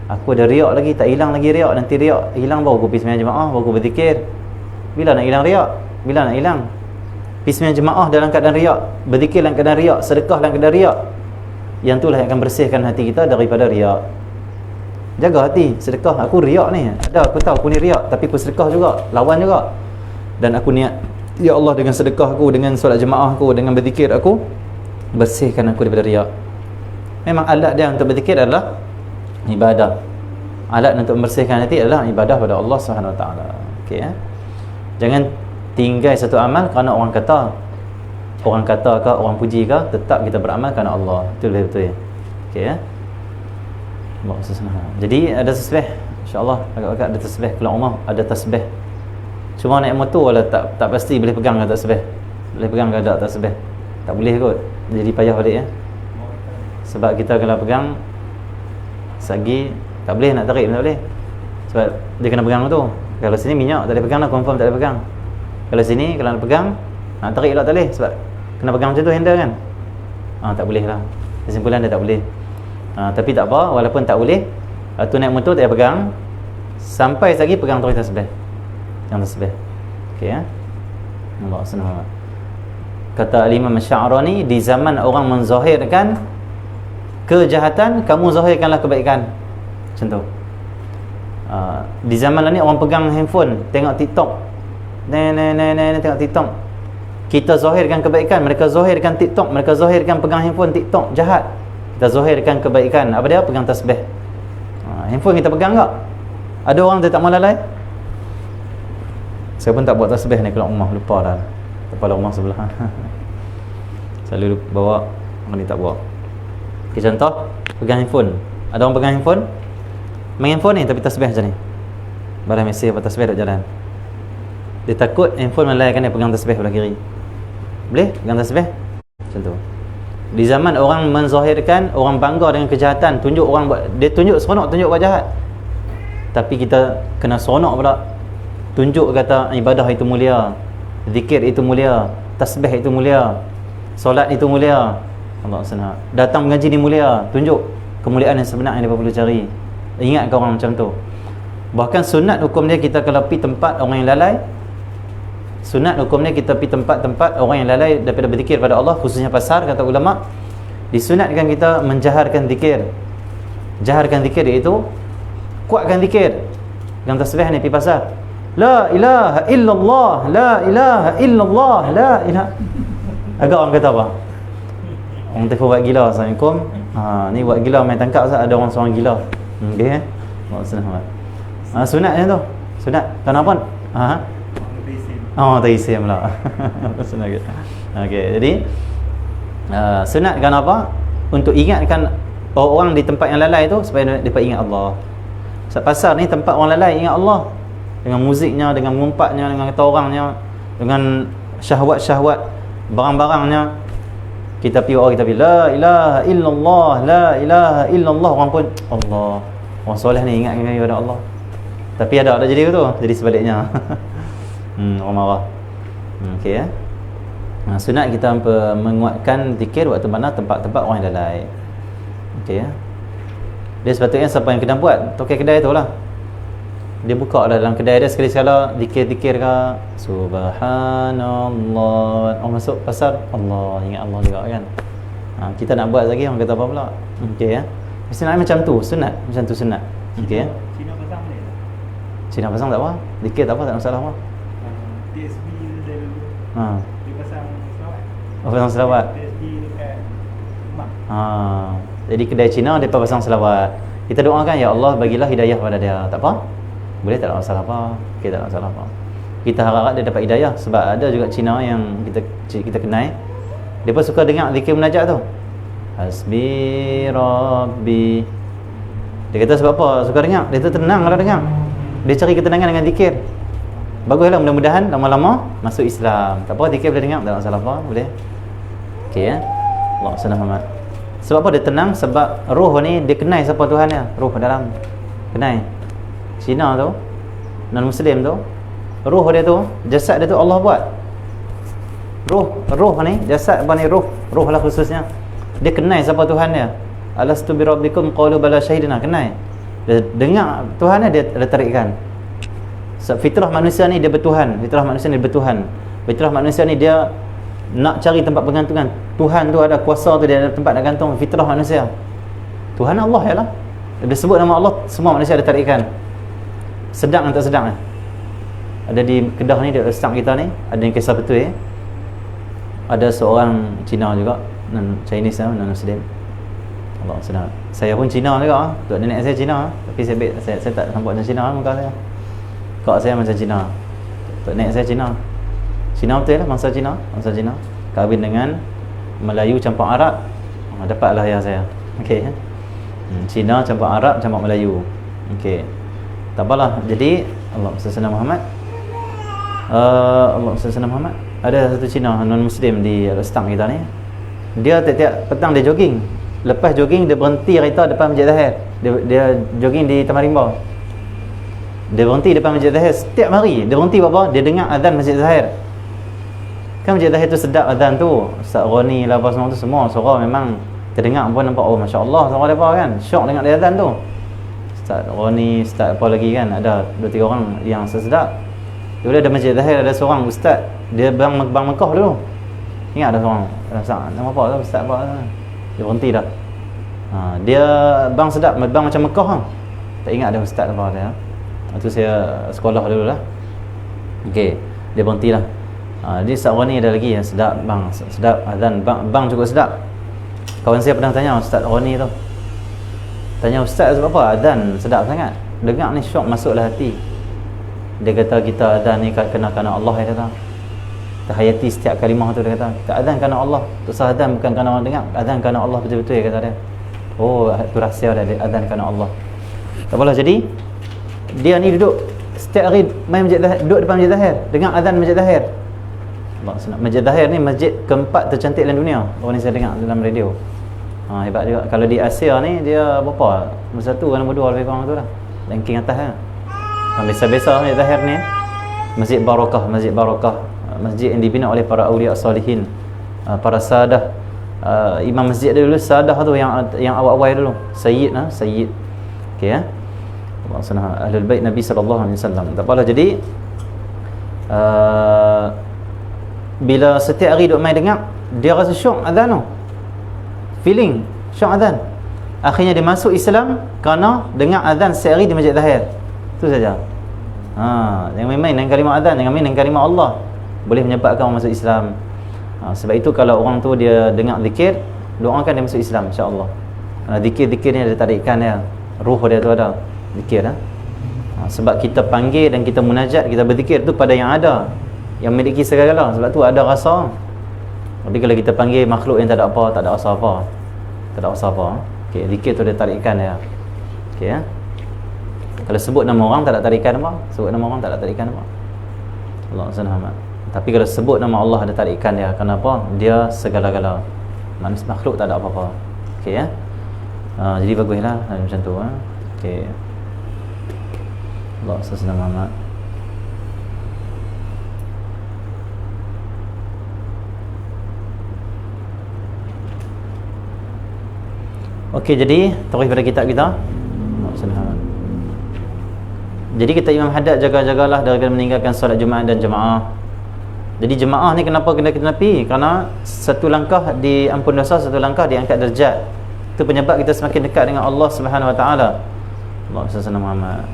Aku ada riak lagi, tak hilang lagi riak. Nanti riak hilang baru aku pergi sembahyang jemaah, baru aku berzikir. Bila nak hilang riak? Bila nak hilang? Pergi sembahyang jemaah dalam keadaan riak, berzikir dalam keadaan riak, sedekah dalam keadaan riak. Yang itulah yang akan bersihkan hati kita daripada riak. Jaga hati, sedekah. Aku riak ni, ada, aku tahu aku ni riak, tapi aku sedekah juga, lawan juga. Dan aku niat, ya Allah, dengan sedekah aku, dengan solat jemaah aku, dengan berzikir aku, bersihkan aku daripada riak. Memang alat dia untuk berzikir adalah ibadah. Alat untuk membersihkan hati adalah ibadah pada Allah Subhanahu Wa Taala. Okey Jangan tinggal satu amal kerana orang kata. Orang kata ke, orang puji ke, tetap kita beramal kerana Allah. Itu betul-betul. Okey Allah Subhanahu. Jadi ada tasbih, insya-Allah agak-agak ada tasbih keluar rumah, ada tasbih. Cuma naik motor lah tak pasti boleh pegang ke tasbih. Boleh pegang ke tak tasbih. Tak boleh kot. Jadi payah balik Sebab kita kalau pegang sagi tak boleh nak tarik, tak boleh. Sebab dia kena pegang tu. Kalau sini minyak tak boleh pegang lah, confirm tak boleh pegang. Kalau sini kalau nak pegang, nak tarik elok tak boleh sebab kena pegang macam tu handle kan. Tak boleh lah. Kesimpulan dia tak boleh. Tapi tak apa, walaupun tak boleh, tu naik motor tak payah pegang. Sampai lagi pegang terus tasbih. Yang tasbih. Okey Allah senang. Kata Imam Sya'rani, di zaman orang menzahirkan kejahatan, kamu zahirkanlah kebaikan. Macam tu. Di zaman ni orang pegang handphone, tengok TikTok. Tengok TikTok. Kita zahirkan kebaikan, mereka zahirkan TikTok, mereka zahirkan pegang handphone TikTok, jahat. Kita zahirkan kebaikan. Apa dia? Pegang tasbih. Handphone kita pegang tak? Ada orang dia tak mau lalai? Saya pun tak buat tasbih ni keluar rumah, lupa dah. Kepala rumah sebelah. Selalu bawa, orang ni tak bawa. Okay, contoh, pegang handphone. Ada orang pegang handphone, main handphone ni tapi tasbih macam ni. balas mesej apa tasbih duk jalan. Dia takut handphone melalaikan dia pegang tasbih belah kiri. Boleh pegang tasbih? Macam tu. Di zaman orang menzahirkan, orang bangga dengan kejahatan, tunjuk orang buat, dia tunjuk seronok tunjuk buat jahat. Tapi kita kena seronok pula tunjuk kata ibadah itu mulia, zikir itu mulia, tasbih itu mulia, solat itu mulia. Allah senang. Datang mengaji ni mulia, tunjuk kemuliaan yang sebenar yang dia perlu cari. Ingat kau orang macam tu. Bahkan sunat hukum dia kita kalau pergi tempat orang yang lalai, sunat hukumnya kita pergi tempat-tempat orang yang lalai daripada berzikir pada Allah, khususnya pasar, kata ulama, disunatkan kita menjaharkan zikir. Jaharkan zikir iaitu kuatkan zikir. Dengan tasbih ni pergi pasar, la ilaha illallah, la ilaha illallah, la ilaha. Agak orang kata apa? Orang telefon buat gila. Assalamualaikum. Ni buat gila main tangkap Ustaz, ada orang seorang gila. Okey Allah sunat je tu. Sunat. Kenapa? Tak isi pula. Sunat ke? Okey, jadi sunat kan apa? Untuk ingatkan orang di tempat yang lalai tu supaya dapat ingat Allah. Sebab pasar ni tempat orang lalai ingat Allah. Dengan muziknya, dengan mengumpatnya, dengan kata orangnya, dengan syahwat-syahwat barang-barangnya. Kita pergi orang, kita pergi la ilaha illallah, la ilaha illallah, orang pun Allah. Orang soleh ni ingat kepada Allah. Tapi ada jadi tu, jadi sebaliknya. Orang marah. Okey ya. Sunat kita menguatkan zikir waktu mana tempat-tempat orang yang lalai. Okey ya. Dia sepatutnya siapa yang kena buat, tokai kedai tu lah. Dia buka lah dalam kedai dia sekali-sekala zikir-zikir ke, subhanallah. Orang masuk pasar, Allah, ingat Allah juga kan. Kita nak buat lagi, orang kata apa pula. Okey ya. Mesti nak macam tu, sunat. Macam tu sunat. Okey ya. Cina pasang boleh tak? Cina pasang tak apa. Zikir tak apa, tak masalah apa. TSB dia dulu. Dia pasang selawat. Pasang selawat. TSB dekat rumah. Jadi kedai Cina depa pasang selawat. Kita doakan ya Allah bagilah hidayah pada dia. Tak apa? Boleh, tak ada masalah apa. Okey, tak ada masalah apa. Kita harap dia dapat hidayah sebab ada juga Cina yang kita kenal. Depa suka dengar zikir munajat tu. Hasbi Rabbi. Dia kata sebab apa suka dengar? Dia tu tenang kalau dengar. Dia cari ketenangan dengan zikir. Baguslah, mudah-mudahan lama-lama masuk Islam. Tak apa, zikir boleh dengar, tak ada masalah apa, boleh. Okey ya. Allah senang. Sebab apa dia tenang? Sebab roh ni dia kenal siapa Tuhan dia. Roh dalam kenal. Cina tu, non-Muslim tu, roh dia tu, jasad dia tu Allah buat. Roh ni, jasad apa ni roh lah khususnya. Dia kenal siapa Tuhan dia. Alastu bi rabbikum qalu bala syahidina, kenal. Dia dengar Tuhan dia tertarikkan. Sebab fitrah manusia ni dia bertuhan. Fitrah manusia ni dia nak cari tempat pergantungan. Tuhan tu ada kuasa tu, dia ada tempat nak gantung. Fitrah manusia. Tuhan Allah ya lah. Dia sebut nama Allah, semua manusia ada tarikan. Sedang atau tak sedang ada di Kedah ni, dia start kita ni ada yang kisah betul ya. Ada seorang Cina juga, Chinese lah, non-Muslim. Allah senang. Saya pun Cina juga, tok nenek saya Cina, tapi saya tak nampak macam Cina muka saya. Kak saya macam Cina. Tok nenek saya Cina. Cina betul lah, bangsa Cina, kahwin dengan Melayu campur Arab. Dapatlah ayah saya. Okey. Cina campur Arab campur Melayu. Okey. Tak apalah. Jadi Allah SWT Muhammad ada satu Cina non-Muslim di Rostang kita ni. Dia tiap-tiap petang dia jogging. Lepas jogging dia berhenti kereta depan Masjid Zahir. Dia jogging di Taman Rimau. Dia berhenti depan Masjid Zahir setiap hari. Dia berhenti buat apa? Dia dengar azan Masjid Zahir. Kan Masjid Zahir tu sedap azan tu. Ustaz Roni lah apa semua tu, semua suara memang terdengar pun nampak oh masya-Allah suara depa kan. Syok dengar dia azan tu. Ustaz Roni, Ustaz apa lagi kan, ada 2-3 orang yang sedap. Dia ada Masjid Zahir, ada seorang ustaz, dia bang Mekah dulu. Ingat ada seorang ustaz, nama apa tu, ustaz apa tu. Dia berhenti dah. Dia bang sedap, bang macam Mekah kan. Tak ingat ada ustaz apa dia. Itu saya sekolah dulu lah. Okey, dia berhenti lah. Dia Ustaz Roni ada lagi yang sedap bang, sedap azan bang cukup sedap. Kawan saya pernah tanya Ustaz Roni tu. Tanya Ustaz sebab apa azan sedap sangat? Dengar ni syok masuklah hati. Dia kata kita azan ni kena Allah, dia kata. Terhayati setiap kalimah tu, dia kata. Kita azan kerana Allah. Tak usah azan bukan kerana orang dengar. Azan kerana Allah betul-betul, dia kata dia. Oh, tu rahsia dia azan kerana Allah. Tak apalah, jadi dia ni duduk setiap hari main masjid Zahir, duduk depan masjid Zahir, dengar azan masjid Zahir. Masjid Zahir ni masjid keempat tercantik dalam dunia. Orang ni saya dengar dalam radio. Hebat juga. Kalau di Asia ni dia berapa? Nombor 1 ke nombor 2 lebih kurang tu lah. Ranking atas lah. Biasa-biasa Masjid Zahir ni Masjid Barakah, Masjid Barakah, masjid yang dibina oleh para awliya salihin, para sadah. Imam masjid dia dulu sadah tu yang awal-awal dulu. Sayyid Sayyid. Okey ya. Allah Subhanahu Ahlul Bait Nabi sallallahu alaihi wasallam. Tak apalah, jadi bila setiap hari duk main dengar, dia rasa syok azan tu. Feeling syok azan. Akhirnya dia masuk Islam kerana dengar azan setiap hari di Masjid Zahir. Itu saja. Jangan main-main dengan kalimah azan, jangan main dengan kalimah Allah. Boleh menyebabkan orang masuk Islam. Sebab itu kalau orang tu dia dengar zikir, doakan dia masuk Islam insya-Allah. Zikir-zikir ni ada tarikan dia. Ruh dia tu ada zikir sebab kita panggil dan kita munajat, kita berzikir tu pada yang ada, yang memiliki segala. Sebab tu ada rasa. Tapi kalau kita panggil makhluk yang tak ada apa, tak ada rasa apa, tak ada rasa apa. Okey, zikir tu ada tarikan dia. Okey ya. Kalau sebut nama orang tak ada tarikan apa, sebut nama orang tak ada tarikan apa. Allah Subhanahu. Tapi kalau sebut nama Allah ada tarikan dia. Kenapa? Dia segala-gala. Manusia makhluk tak ada apa-apa. Okey ya. Jadi baguslah macam tu. Okey. Allah Subhanahu. Okey, jadi terus pada kitab kita. Jadi kita Imam Haddad jaga-jagalah daripada meninggalkan solat Jumaat dan jemaah. Jadi jemaah ni kenapa kena kenapi? Kerana satu langkah diampun dosa, satu langkah diangkat darjat. Itu penyebab kita semakin dekat dengan Allah Subhanahu Wa Taala. Allah Subhanahu Muhammad.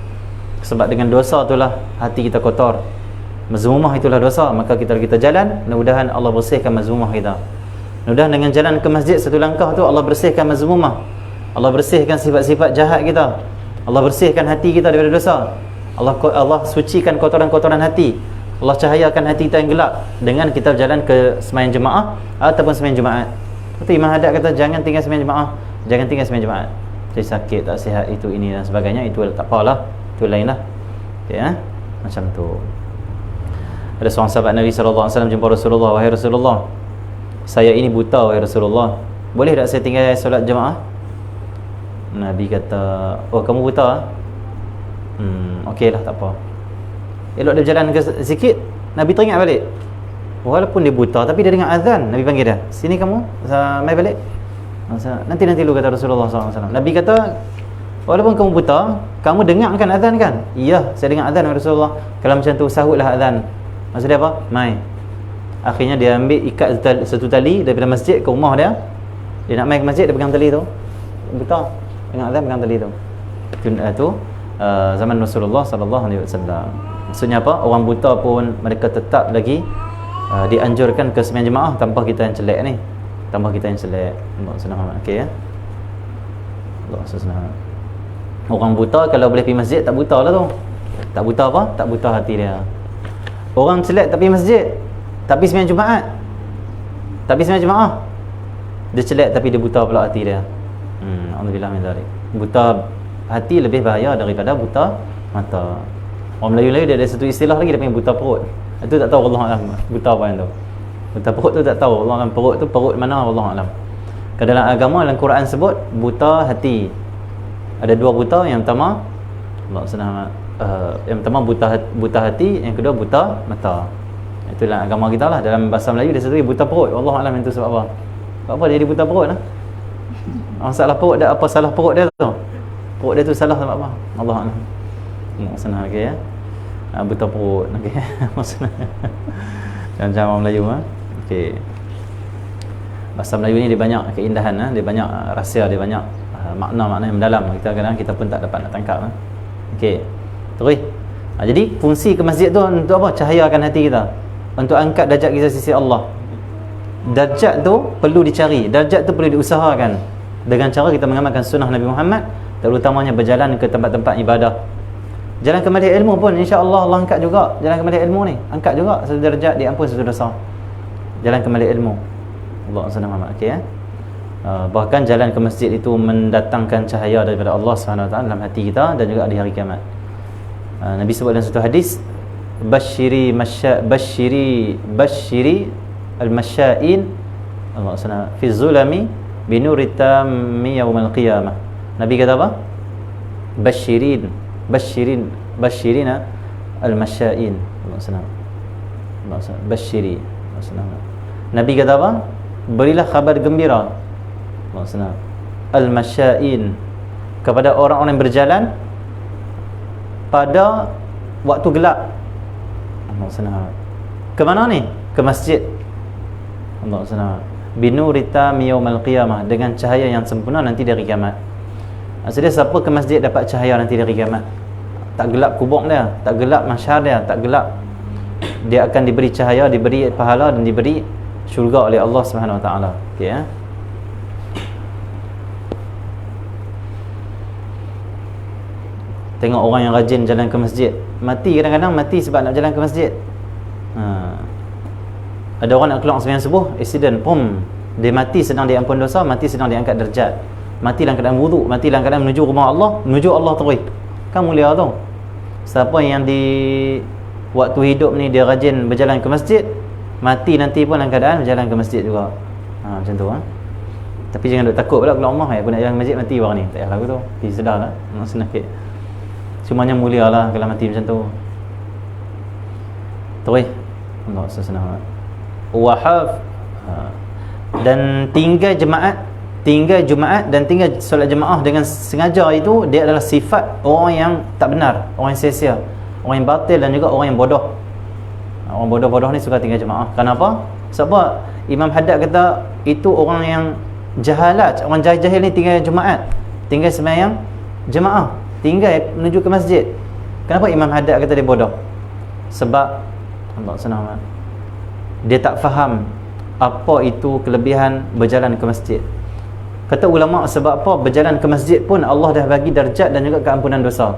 Sebab dengan dosa itulah hati kita kotor. Mazmumah itulah dosa, maka kita jalan, mudah-mudahan Allah bersihkan mazmumah kita. Mudah dengan jalan ke masjid satu langkah tu Allah bersihkan mazmumah. Allah bersihkan sifat-sifat jahat kita. Allah bersihkan hati kita daripada dosa. Allah sucikan kotoran-kotoran hati. Allah cahayakan hati kita yang gelap dengan kita berjalan ke sembahyang jemaah ataupun sembahyang Jumaat. Itu Imam Haddad kata jangan tinggal sembahyang jemaah, jangan tinggal sembahyang Jumaat. Jadi sakit, tak sihat, itu ini dan sebagainya, itu tak apalah, itu lainlah. Okey ya. Macam tu. Ada seorang sahabat Nabi sallallahu alaihi wasallam jumpa Rasulullah, wahai Rasulullah, saya ini buta wahai Rasulullah. Boleh tak saya tinggal solat jemaah? Nabi kata, oh kamu buta? Okeylah, tak apa. Elok dia berjalan ke sikit, Nabi teringat balik. Walaupun dia buta tapi dia dengar azan, Nabi panggil dia, sini kamu, mai balik. Nanti lu kata Rasulullah SAW. Nabi kata, walaupun kamu buta, kamu dengarkan azan kan? Iya, saya dengar azan Rasulullah. Kalau macam tu sahutlah azan. Maksud dia apa? Mai. Akhirnya dia ambil ikat satu tali daripada masjid ke rumah dia. Dia nak mai ke masjid, dia pegang tali tu. Buta, dengar azan pegang tali tu. Itu zaman Rasulullah SAW. Maksudnya apa? Orang buta pun mereka tetap lagi dianjurkan ke sembahyang jemaah tanpa kita yang celak ni. Tanpa kita yang celak. Allah Subhanahu. Okey ya. Allah Subhanahu. Orang buta kalau boleh pergi masjid tak buta lah tu. Tak buta apa? Tak buta hati dia. Orang celak tapi masjid, tapi sembahyang Jumaat, tapi sembahyang jemaah, dia celak tapi dia buta pula hati dia. Alhamdulillah min zalik. Buta hati lebih bahaya daripada buta mata. Orang Melayu dia ada satu istilah lagi, dia panggil buta perut. Itu tak tahu Allah Alam buta apa yang tu. Buta perut tu tak tahu Allah Alam, perut tu perut mana Allah Alam. Dalam agama, dalam Quran sebut buta hati. Ada dua buta, yang pertama Allah Subhanahu yang pertama buta hati, yang kedua buta mata. Itu dalam agama kita lah. Dalam bahasa Melayu dia sebut buta perut. Allah Alam itu sebab apa? Sebab apa dia jadi buta perut lah? Masalah perut dia, apa salah perut dia tu? Perut dia tu salah sebab apa? Allah Alam. Maksudnya okey ya. Buta perut, okey. Maksudnya macam orang Melayu okey. Bahasa Melayu ni dia banyak keindahan, dia banyak rahsia, dia banyak makna-makna yang mendalam. Kadang-kadang kita pun tak dapat nak tangkap. Okey. Terus. Jadi fungsi ke masjid tu untuk apa? Cahayakan hati kita. Untuk angkat darjat kita sisi Allah. Darjat tu perlu dicari, darjat tu perlu diusahakan dengan cara kita mengamalkan sunnah Nabi Muhammad, terutamanya berjalan ke tempat-tempat ibadah. Jalan ke majlis ilmu pun insya-Allah Allah angkat juga. Jalan ke majlis ilmu ni angkat juga satu darjat, diampun satu dosa. Jalan ke majlis ilmu. Allah SWT. Okey ya. Bahkan jalan ke masjid itu mendatangkan cahaya daripada Allah SWT dalam hati kita dan juga di hari kiamat. Nabi sebut dalam satu hadis, bashiri al-masya'in Allah sana fi zulami binuri tammi yaumal qiyamah. Nabi kata apa? Bashirina al-masya'in Allah sana bashiri Allah sana. Nabi kata apa? Berilah khabar gembira Allah sana al-masya'in kepada orang-orang yang berjalan pada waktu gelap. Allah sana. Ke mana ni? Ke masjid. Allah sana. Binurita yaumal qiyamah, dengan cahaya yang sempurna nanti dari kiamat. Maksudnya siapa ke masjid dapat cahaya nanti dari kiamat. Tak gelap kubur dia, tak gelap mahsyar dia, tak gelap. Dia akan diberi cahaya, diberi pahala dan diberi syurga oleh Allah Subhanahu Wa Taala. Okey ya. Tengok orang yang rajin jalan ke masjid, mati kadang-kadang mati sebab nak jalan ke masjid. Ada orang nak keluar sembahyang subuh, accident, pum, dia mati sedang diampun dosa, mati sedang diangkat darjat, mati dalam keadaan wuduk, mati dalam keadaan menuju rumah Allah, menuju Allah terus. Kan mulia tu. Siapa yang di waktu hidup ni dia rajin berjalan ke masjid, mati nanti pun dalam keadaan berjalan ke masjid juga. Macam tu Tapi jangan duk takut pula kalau Allah aku nak jalan ke masjid mati orang ni. Tak payah lagu tu. Pergi sedarlah, senang sikit. Semuanya mulia lah kalau mati macam tu. Terus Allah senang. Wahaf dan tinggal Jumaat dan tinggal solat jemaah dengan sengaja itu dia adalah sifat orang yang tak benar, orang yang sia-sia, orang yang batil dan juga orang yang bodoh. Orang bodoh-bodoh ni suka tinggal jemaah. Kenapa? Sebab Imam Haddad kata itu orang yang jahalat, orang jahil-jahil ni tinggal Jumaat, tinggal sembahyang jemaah, tinggal menuju ke masjid. Kenapa Imam Haddad kata dia bodoh? Sebab Allah senang, dia tak faham apa itu kelebihan berjalan ke masjid. Kata ulama, sebab apa berjalan ke masjid pun Allah dah bagi darjat dan juga keampunan dosa.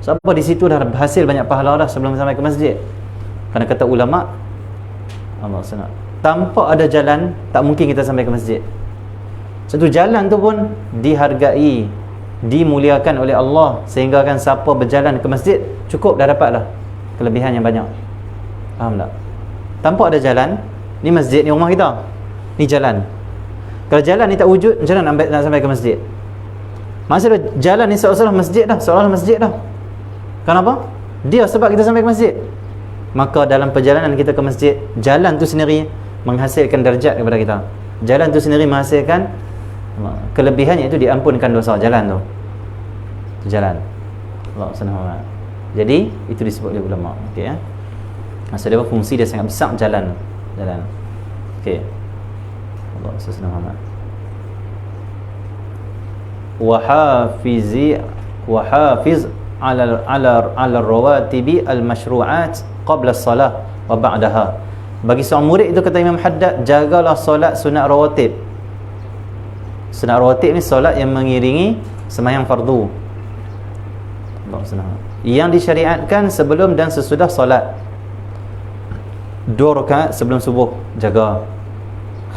Sebab apa di situ dah berhasil banyak pahala dah sebelum sampai ke masjid. Kerana kata ulama, Allah senang, tanpa ada jalan tak mungkin kita sampai ke masjid. Satu jalan tu pun dihargai, dimuliakan oleh Allah, sehingga kan siapa berjalan ke masjid cukup dah dapat lah kelebihan yang banyak. Faham tak? Tanpa ada jalan, ni masjid, ni rumah kita, ni jalan. Kalau jalan ni tak wujud, macam mana nak sampai ke masjid? Maksudnya jalan ni seolah-olah masjid dah, seolah-olah masjid dah. Kenapa? Dia sebab kita sampai ke masjid. Maka dalam perjalanan kita ke masjid, jalan tu sendiri menghasilkan darjat kepada kita. Jalan tu sendiri menghasilkan kelebihan, iaitu diampunkan dosa. Jalan tu, jalan Allah SWT. Jadi itu disebut oleh ulama. Okey ya. Maksudnya fungsi dia sangat besar, jalan. Okey. Allah SWT. Wahafiz ala rawatibi al-mashru'at qabla as-salah wa ba'daha. Bagi seorang murid itu, kata Imam Haddad, jagalah solat sunat rawatib. Sunat rawatib ni solat yang mengiringi sembahyang fardu, yang disyariatkan sebelum dan sesudah solat. 2 rakaat sebelum subuh jaga.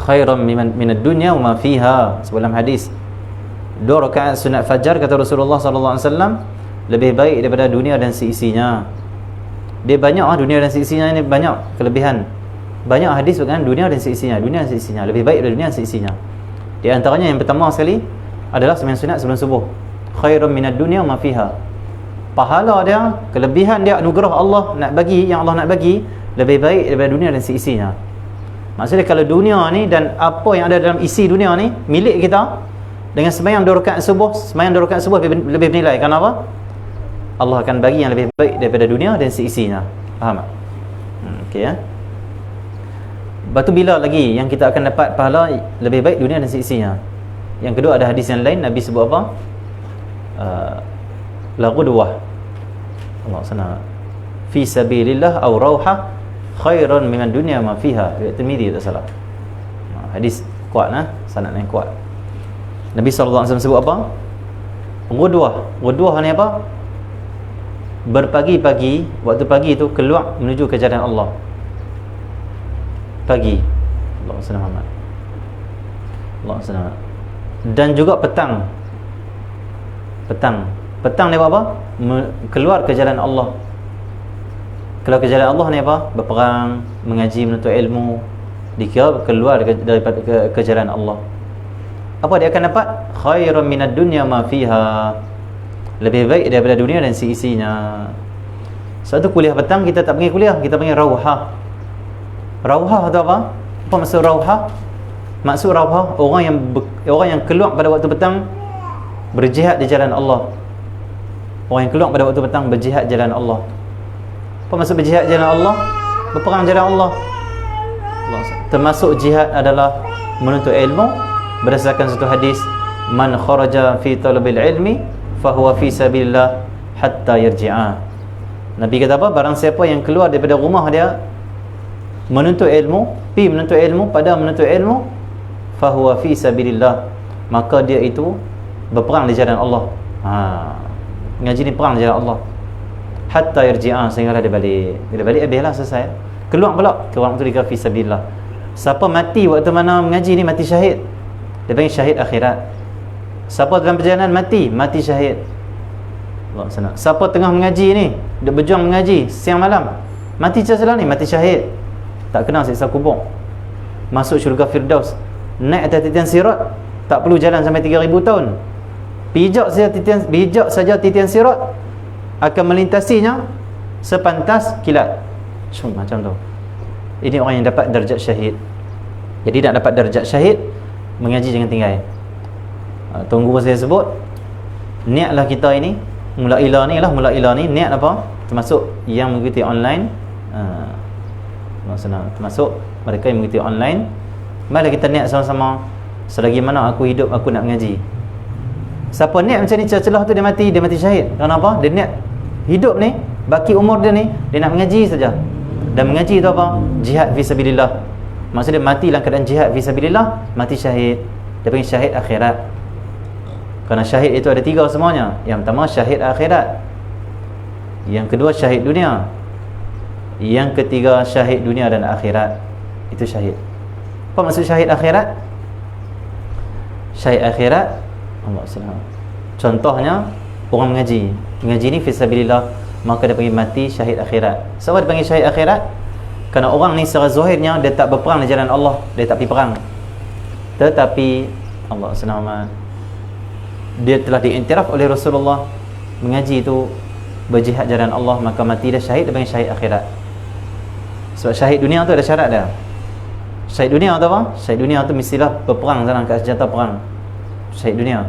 Khairan minad dunya wa ma fiha, sebelum hadis. 2 rakaat sunat fajar, kata Rasulullah sallallahu alaihi wasallam, lebih baik daripada dunia dan seisinya. Dia banyak dunia dan seisinya ni banyak kelebihan. Banyak hadis berkaitan dunia dan seisinya, dunia dan seisinya, lebih baik daripada dunia dan seisinya. Di antaranya yang pertama sekali adalah sembahyang sunat sebelum subuh. Khairan minad dunya wa ma fiha. Pahala dia, kelebihan dia, anugerah Allah nak bagi, yang Allah nak bagi, lebih baik daripada dunia dan seisinya. Maksudnya kalau dunia ni dan apa yang ada dalam isi dunia ni milik kita, dengan sembahyang 2 rakaat subuh, sembahyang 2 rakaat subuh lebih bernilai. Kenapa? Allah akan bagi yang lebih baik daripada dunia dan seisinya. Faham tak? Okey ya. Batu bila lagi yang kita akan dapat pahala lebih baik dunia dan seisinya? Yang kedua, ada hadis yang lain, Nabi sebut apa? La ghudwah, Allah sana, fi sabilillah aw rauha khairan minan dunya ma fiha. Riwayat Tirmizi, tak salah. Hadis kuat sanad yang kuat. Nabi sallallahu alaihi wasallam sebut apa? Ghudwah. Ghudwah ni apa? Berpagi-pagi, waktu pagi itu keluar menuju ke jalan Allah. Pagi. Allah SWT. Allah SWT. Dan juga petang. Petang. Petang dia buat apa? Keluar ke jalan Allah. Keluar ke jalan Allah ni apa? Berperang, mengaji, menuntut ilmu. Dikira keluar daripada ke jalan Allah. Apa dia akan dapat? Khairan minad dunya ma fiha. Lebih baik daripada dunia dan seisinya. Sebab tu kuliah petang kita tak panggil kuliah, kita panggil rauhah. Rauhah tu apa? Apa maksud rauhah? Maksud rauhah orang yang keluar pada waktu petang berjihad di jalan Allah. Orang yang keluar pada waktu petang berjihad jalan Allah. Apa maksud berjihad jalan Allah? Berperang jalan Allah. Termasuk jihad adalah menuntut ilmu berdasarkan satu hadis, man kharaja fi talabil ilmi fahuwa fi sabilillah hatta yarji'a. Nabi kata apa? Barang siapa yang keluar daripada rumah dia menuntut ilmu, menuntut ilmu, pada menuntut ilmu, fahuwa fi sabilillah, maka dia itu berperang di jalan Allah. Ngaji ni perang di jalan Allah hatta yarji'a, sehinggalah dia balik. Bila balik habislah, selesai. Keluar pula ke orang tu dikira fi sabilillah. Siapa mati waktu mana mengaji ni mati syahid, dia panggil syahid akhirat. Siapa dalam perjalanan mati syahid. Allah senang. Siapa tengah mengaji ni, dia berjuang mengaji siang malam, mati celah ni mati syahid. Tak kena siksa kubur, masuk syurga Firdaus, naik atas titian sirat, tak perlu jalan sampai 3000 tahun. Pijak saja titian sirat akan melintasinya sepantas kilat. Macam tu. Ini orang yang dapat darjat syahid. Jadi nak dapat darjat syahid, mengaji jangan tinggal. Tunggu saya sebut, niatlah kita ini, mula-ila ni niat apa? Termasuk yang mengikuti online, termasuk mereka yang mengikuti online. Mari kita niat sama-sama, selagi mana aku hidup aku nak mengaji. Siapa niat macam ni, celah tu dia mati syahid. Kenapa? Dia niat hidup ni, baki umur dia ni, dia nak mengaji saja. Dan mengaji itu apa? Jihad fisabilillah. Maksudnya mati dalam keadaan jihad fisabilillah, mati syahid. Dia panggil syahid akhirat. Kerana syahid itu ada 3 semuanya. Yang pertama syahid akhirat, yang kedua syahid dunia, yang ketiga syahid dunia dan akhirat. Itu syahid. Apa maksud syahid akhirat? Syahid akhirat, Allah SWT, contohnya orang mengaji ni fisabilillah, maka dia panggil mati syahid akhirat. Sebab dia panggil syahid akhirat? Kerana orang ni secara zahirnya dia tak berperang di jalan Allah, dia tak pergi perang, tetapi Allah SWT, dia telah diiktiraf oleh Rasulullah mengaji itu berjihad jalan Allah, maka mati dia syahid, dia panggil syahid akhirat. Sebab syahid dunia tu ada syarat dia. Syahid dunia tu apa? Syahid dunia tu mestilah berperang dalam keadaan senjata perang. Syahid dunia.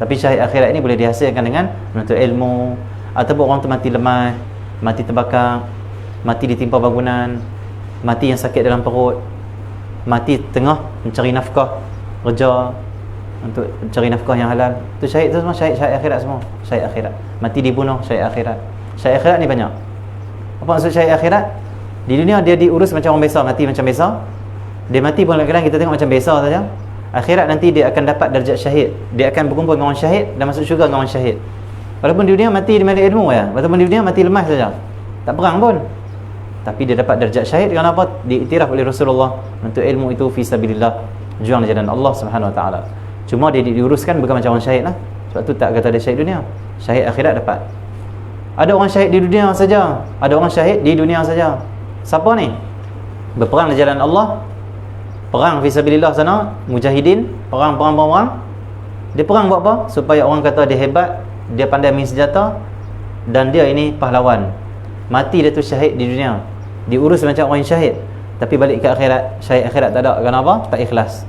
Tapi syahid akhirat ini boleh dihasilkan dengan menuntut ilmu, ataupun orang tu mati lemah, mati terbakar, mati ditimpa bangunan, mati yang sakit dalam perut, mati tengah mencari nafkah, kerja untuk mencari nafkah yang halal. Tu syahid tu semua syahid akhirat semua. Syahid akhirat. Mati dibunuh, syahid akhirat. Syahid akhirat ni banyak. Apa maksud syahid akhirat? Di dunia dia diurus macam orang biasa, mati macam biasa. Dia mati pun kadang-kadang kita tengok macam biasa saja. Akhirat nanti dia akan dapat darjat syahid. Dia akan berkumpul dengan orang syahid dan masuk syurga dengan orang syahid. Walaupun di dunia mati di majlis ilmu ya. Walaupun di dunia mati lemah saja, tak perang pun, tapi dia dapat darjat syahid. Kerana apa? Diiktiraf oleh Rasulullah untuk ilmu itu fisabilillah, juang di jalan Allah Subhanahu Wa Taala. Cuma dia diuruskan bukan macam orang syahid lah. Sebab tu tak kata dia syahid dunia. Syahid akhirat dapat. Ada orang syahid di dunia saja, ada orang syahid di dunia saja. Siapa ni? Berperang di jalan Allah, perang fisabilillah sana, mujahidin, perang. Dia perang buat apa? Supaya orang kata dia hebat, dia pandai main senjata, dan dia ini pahlawan. Mati dia tu syahid di dunia, diurus macam orang yang syahid, tapi balik ke akhirat, syahid akhirat tak ada. Kenapa? Tak ikhlas.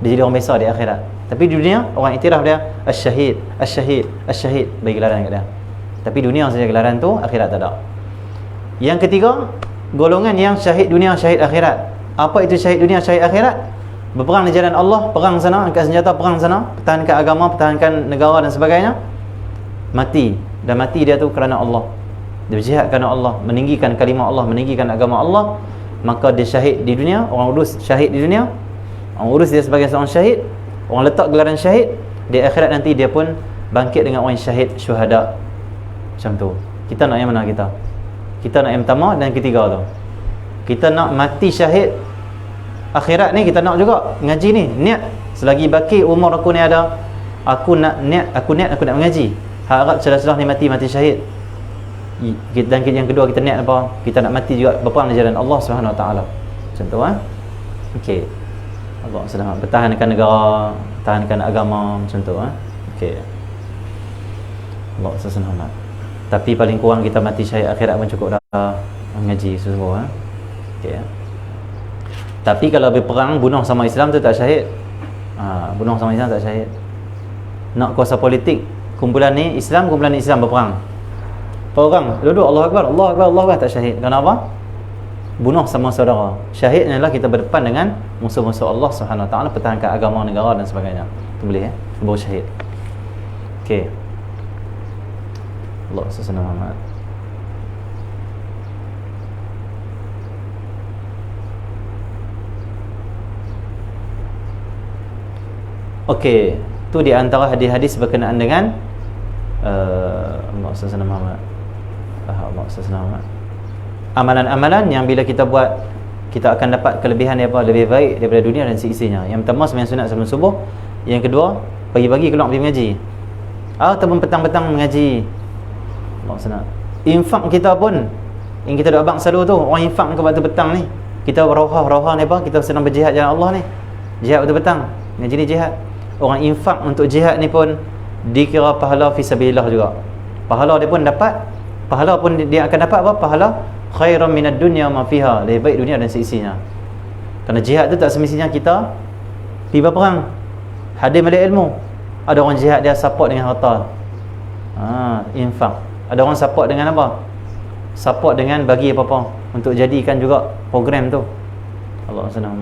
Dia jadi orang biasa di akhirat. Tapi di dunia orang iktiraf dia as-syahid, as-syahid, as-syahid, bagi gelaran kat dia. Tapi dunia saja gelaran tu, akhirat tak ada. Yang ketiga, golongan yang syahid dunia, syahid akhirat. Apa itu syahid dunia, syahid akhirat? Berperang di jalan Allah, perang sana, angkat senjata perang sana, pertahankan agama, pertahankan negara dan sebagainya. Mati, dan mati dia tu kerana Allah. Dia berjihad kerana Allah, meninggikan kalimah Allah, meninggikan agama Allah. Maka dia syahid di dunia, orang urus syahid di dunia, orang urus dia sebagai seorang syahid, orang letak gelaran syahid. Di akhirat nanti dia pun bangkit dengan orang syahid, syuhada. Macam tu. Kita nak yang mana kita? Kita nak yang pertama dan ketiga tu. Kita nak mati syahid akhirat ni, kita nak juga ngaji ni. Niat selagi baki umur aku ni ada, Aku nak mengaji. Harap celah-celah ni mati syahid. Dan yang kedua kita niat apa? Kita nak mati juga berperang di jalan Allah Subhanahu Wa Taala. Contoh okey. Allah selamat pertahankan negara, pertahankan agama, contoh okey. Allah selamat. Tapi paling kurang kita mati syahid akhirat pun cukup dah mengaji semua okey. Tapi kalau berperang bunuh sama Islam tu tak syahid. Bunuh sama Islam tak syahid. Nak kuasa politik, kumpulan ni Islam berperang. Orang duduk Allah Akbar, Allah Akbar, Allah Akbar, tak syahid. Kenapa? Bunuh sama saudara. Syahid adalah kita berdepan dengan musuh-musuh Allah Subhanahu Wa Taala, pertahankan agama, negara dan sebagainya. Itu boleh baru syahid. Okey. Allah Subhanahu. Okey, tu di antara hadis-hadis berkenaan dengan Allah Subhanahu. Amalan-amalan yang bila kita buat, kita akan dapat kelebihan apa? Lebih baik daripada dunia dan seisinya. Yang pertama sembahyang sunat sebelum subuh. Yang kedua, pagi-pagi keluar pergi mengaji. Ataupun petang-petang mengaji. Allah senang. Infak kita pun, yang kita dah abang selalu tu, orang infak ke waktu petang ni. Kita rawah ni apa? Kita sedang berjihad jalan Allah ni. Jihad waktu petang. Mengaji ni jihad. Orang infak untuk jihad ni pun dikira pahala fisabilillah juga. Pahala dia pun dapat. Pahala pun dia akan dapat apa? Pahala khairan minad dunya ma fiha, lebih baik dunia dan seisinya. Kerana jihad tu tak semestinya kita pergi berperang, hadir majlis ilmu. Ada orang jihad dia support dengan harta, infak. Ada orang support dengan apa? Support dengan bagi apa-apa untuk jadikan juga program tu. Allah senang.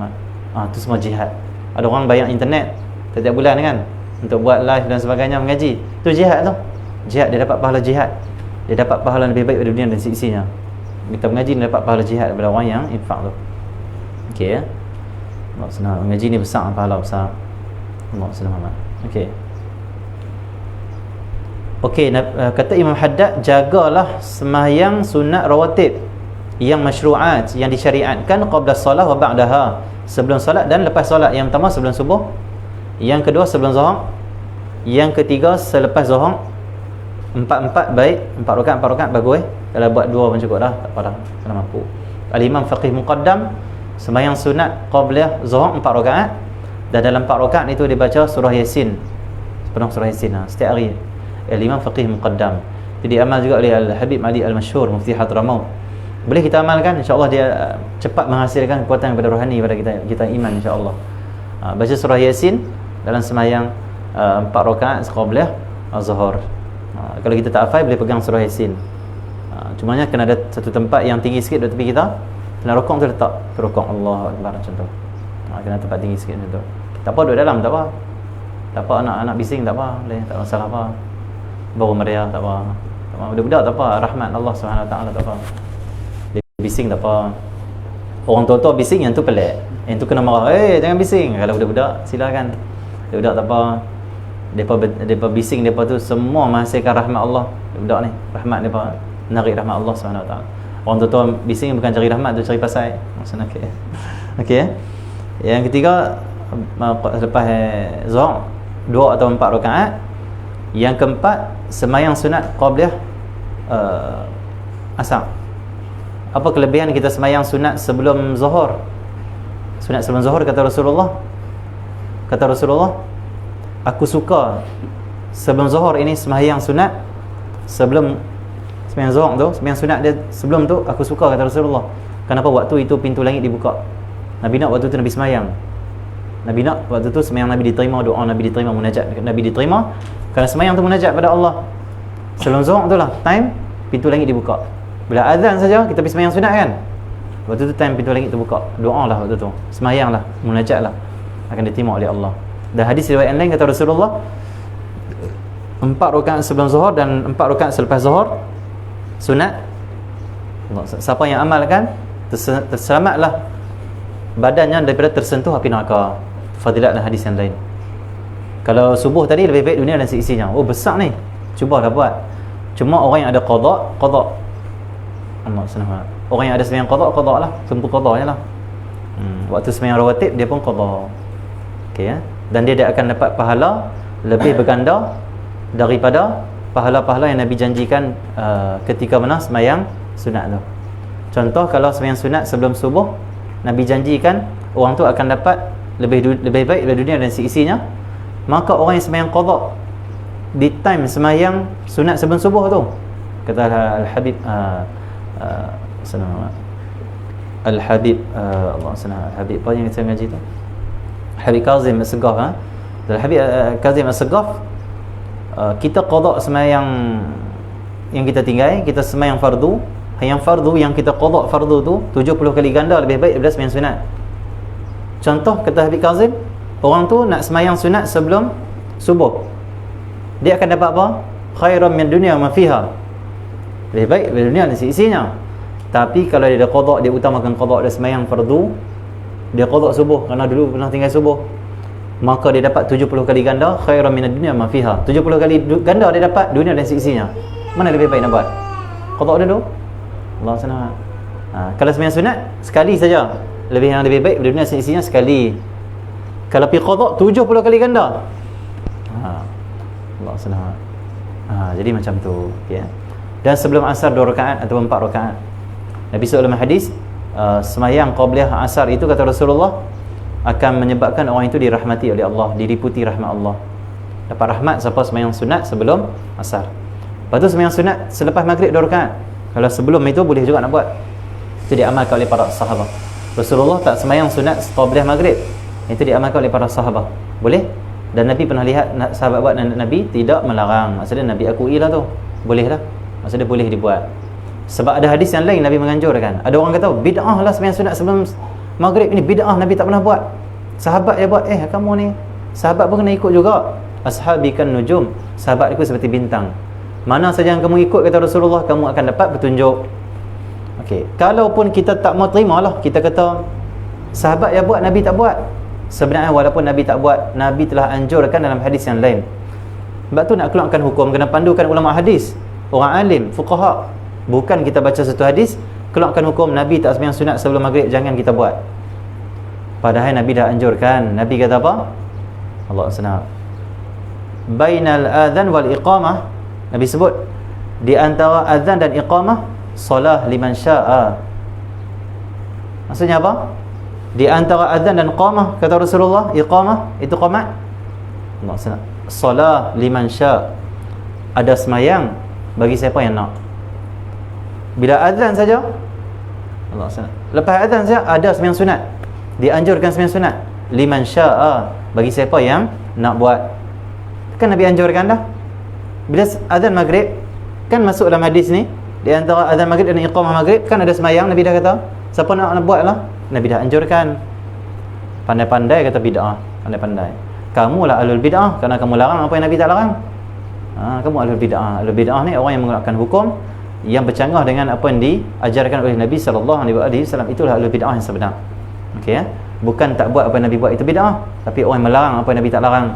Tu semua jihad. Ada orang bayar internet setiap bulan kan, untuk buat live dan sebagainya, mengaji. Tu jihad tu. Jihad dia dapat pahala jihad. Dia dapat pahala lebih baik daripada dunia dan seisinya. Kita mengaji ni dapat pahala jihad daripada orang yang infak tu. Okey ya. Allah senang. Mengaji ni besar, pahala besar. Allah senang. Okey. Okey, kata Imam Haddad, jagalah sembahyang sunat rawatib yang masyru'at, yang disyariatkan qabla solat wa ba'daha, sebelum solat dan lepas solat. Yang pertama sebelum subuh, yang kedua sebelum zuhur, yang ketiga selepas zuhur. Empat baik, 4 rakaat bagus. Kalau buat 2 pun cukup dah, tak apa dah, kalau mampu. Al-Imam Faqih Muqaddam, sembahyang sunat qabla zuhur 4 rakaat, dan dalam 4 rakaat itu dibaca surah Yasin, sepenuh surah Yasin setiap hari. Al-Imam Faqih Muqaddam. Jadi amal juga oleh Al-Habib Ali Al-Masyhur, Mufti Hadramaut. Boleh kita amalkan, insya-Allah dia cepat menghasilkan kekuatan kepada rohani pada kita iman, insya-Allah. Baca surah Yasin dalam sembahyang 4 rakaat qabla zuhur. Kalau kita tak hafal, boleh pegang surah Yasin. Cumanya kena ada satu tempat yang tinggi sikit dekat tepi kita. Kena rokok tu letak rokok Allahu Akbar macam tu. Kena tempat tinggi sikit macam tu. Tak apa duduk dalam, tak apa. Tak apa anak-anak bising, tak apa, boleh, tak masalah apa. Baru meriah, tak apa. Tak apa. Budak-budak tak apa, rahmat Allah Subhanahu Wa Taala, tak apa. Dia bising tak apa. Orang tua-tua bising yang tu pelik. Yang tu kena marah. Jangan bising. Kalau budak-budak silakan. Budak tak apa. Depa bising, depa tu semua menghasilkan rahmat Allah. Budak ni rahmat, depa menarik rahmat Allah Subhanahu Wa Taala. Orang tua bising bukan cari rahmat, tu cari pasal. Maksudnya okey. Okey. Yang ketiga lepas zuhur 2 atau 4 rakaat. Yang keempat sembahyang sunat qabliyah asar. Apa kelebihan kita sembahyang sunat sebelum zuhur? Sunat sebelum zuhur, kata Rasulullah, aku suka sebelum zuhur ini sembahyang sunat. Sebelum sembahyang zuhur tu, sembahyang sunat dia sebelum tu aku suka, kata Rasulullah. Kenapa? Waktu itu pintu langit dibuka. Nabi nak waktu tu Nabi sembahyang. Nabi nak waktu tu sembahyang Nabi diterima, doa Nabi diterima, munajat Nabi diterima. Kerana sembahyang tu munajat pada Allah. Sebelum zuhur tu lah time pintu langit dibuka. Bila azan saja kita pergi sembahyang sunat kan, waktu tu time pintu langit terbuka. Doa lah waktu tu, sembahyang lah, munajat lah, akan diterima oleh Allah. Dan hadis riwayat lain kata Rasulullah, 4 rakaat sebelum zuhur dan 4 rakaat selepas zuhur sunat. Siapa yang amalkan, terselamatlah badannya daripada tersentuh api neraka. Fadilat dan hadis yang lain. Kalau subuh tadi lebih baik dunia dan seisinya. Oh besar ni, cubalah buat. Cuma orang yang ada qada Allah SWT. Orang yang ada sembahyang qada lah, sempur qada je lah. Waktu sembahyang rawatib dia pun qada. Okey ya. Dan dia akan dapat pahala lebih berganda daripada pahala-pahala yang Nabi janjikan ketika mana semayang sunat tu. Contoh, kalau semayang sunat sebelum subuh, Nabi janjikan orang tu akan dapat lebih baik dari dunia dan seisinya. Maka orang yang semayang qada di time semayang sunat sebelum subuh tu, kata Al-Habib Al-Habib Allah senang Habib apa yang kita ngaji tu, Habib Kazim As-Saghaf, Al-Habib Kazim As-Saghaf, kita qada semayang yang kita tinggal, kita semayang fardu, yang fardu yang kita qada fardu tu 70 kali ganda lebih baik daripada semayang sunat. Contoh, kata Habib Kazim, orang tu nak semayang sunat sebelum subuh, dia akan dapat apa? Khairan min dunia ma fiha, lebih baik dari dunia dan seisinya. Tapi kalau dia qada, dia utamakan qada, dia semayang fardu, dia qada subuh kerana dulu pernah tinggal subuh, maka dia dapat 70 kali ganda khairan min dunia ma fiha. 70 kali ganda dia dapat dunia dan seisinya. Mana lebih baik nak buat? Qada dulu. Allah senang. Kalau semayang sunat sekali saja, lebih baik dari dunia dan seisinya sekali. Kalau pergi qada 70 kali ganda. Allah senang. Jadi macam tu, ya. Dan sebelum asar 2 rakaat atau 4 rakaat. Nabi SAW dalam hadis, semayang qabliyah asar itu, kata Rasulullah, akan menyebabkan orang itu dirahmati oleh Allah, diliputi rahmat Allah. Dapat rahmat siapa semayang sunat sebelum asar. Lepas tu semayang sunat selepas maghrib 2 rakaat. Kalau sebelum itu boleh juga nak buat. Itu diamalkan oleh para sahabat. Rasulullah tak semayang sunat qabliyah maghrib. Itu diamalkan oleh para sahabat. Boleh? Dan Nabi pernah lihat sahabat buat, dan Nabi tidak melarang. Maksudnya Nabi akui lah tu, boleh lah. Maksudnya boleh dibuat. Sebab ada hadis yang lain Nabi menganjurkan. Ada orang kata bid'ah lah semayang sunat sebelum maghrib, ini bid'ah, Nabi tak pernah buat, sahabat dia buat. Kamu ni sahabat pun kena ikut juga. Ashabi kan nujum, sahabat aku seperti bintang. Mana saja yang kamu ikut, kata Rasulullah, kamu akan dapat petunjuk. Okey, kalaupun kita tak mau terima lah, kita kata sahabat yang buat, Nabi tak buat. Sebenarnya walaupun Nabi tak buat, Nabi telah anjurkan dalam hadis yang lain. Sebab tu nak keluarkan hukum, kena pandukan ulama hadis, orang alim, fuqaha. Bukan kita baca satu hadis, keluarkan hukum Nabi tak semayang sunat sebelum maghrib, jangan kita buat. Padahal Nabi dah anjurkan. Nabi kata apa? Allah senang, bainal adhan wal iqamah. Nabi sebut di antara azan dan iqamah, solah liman sya'a. Maksudnya apa? Di antara azan dan iqamah, kata Rasulullah, iqamah itu qamat, Allah senang, solah liman sya', ada semayang bagi siapa yang nak. Bila azan saja, Allah senang, lepas azan saja ada semayang sunat, dianjurkan semayang sunat liman sya'a, bagi siapa yang nak buat. Kan Nabi anjurkan dah. Bila azan maghrib, kan masuk dalam hadis ni, di antara azan maghrib dan iqamah maghrib kan ada semayang. Nabi dah kata siapa nak buat lah, Nabi dah anjurkan. Pandai-pandai kata bid'ah, pandai-pandai. Kamulah ahlul bid'ah kerana kamu larang apa yang Nabi tak larang. Kamu ahlul bid'ah. Ahlul bid'ah ni orang yang menggunakan hukum yang bercanggah dengan apa yang diajarkan oleh Nabi SAW. Itulah ahlul bid'ah yang sebenar. Okey, ya? Bukan tak buat apa yang Nabi buat itu bid'ah, tapi orang yang melarang apa yang Nabi tak larang.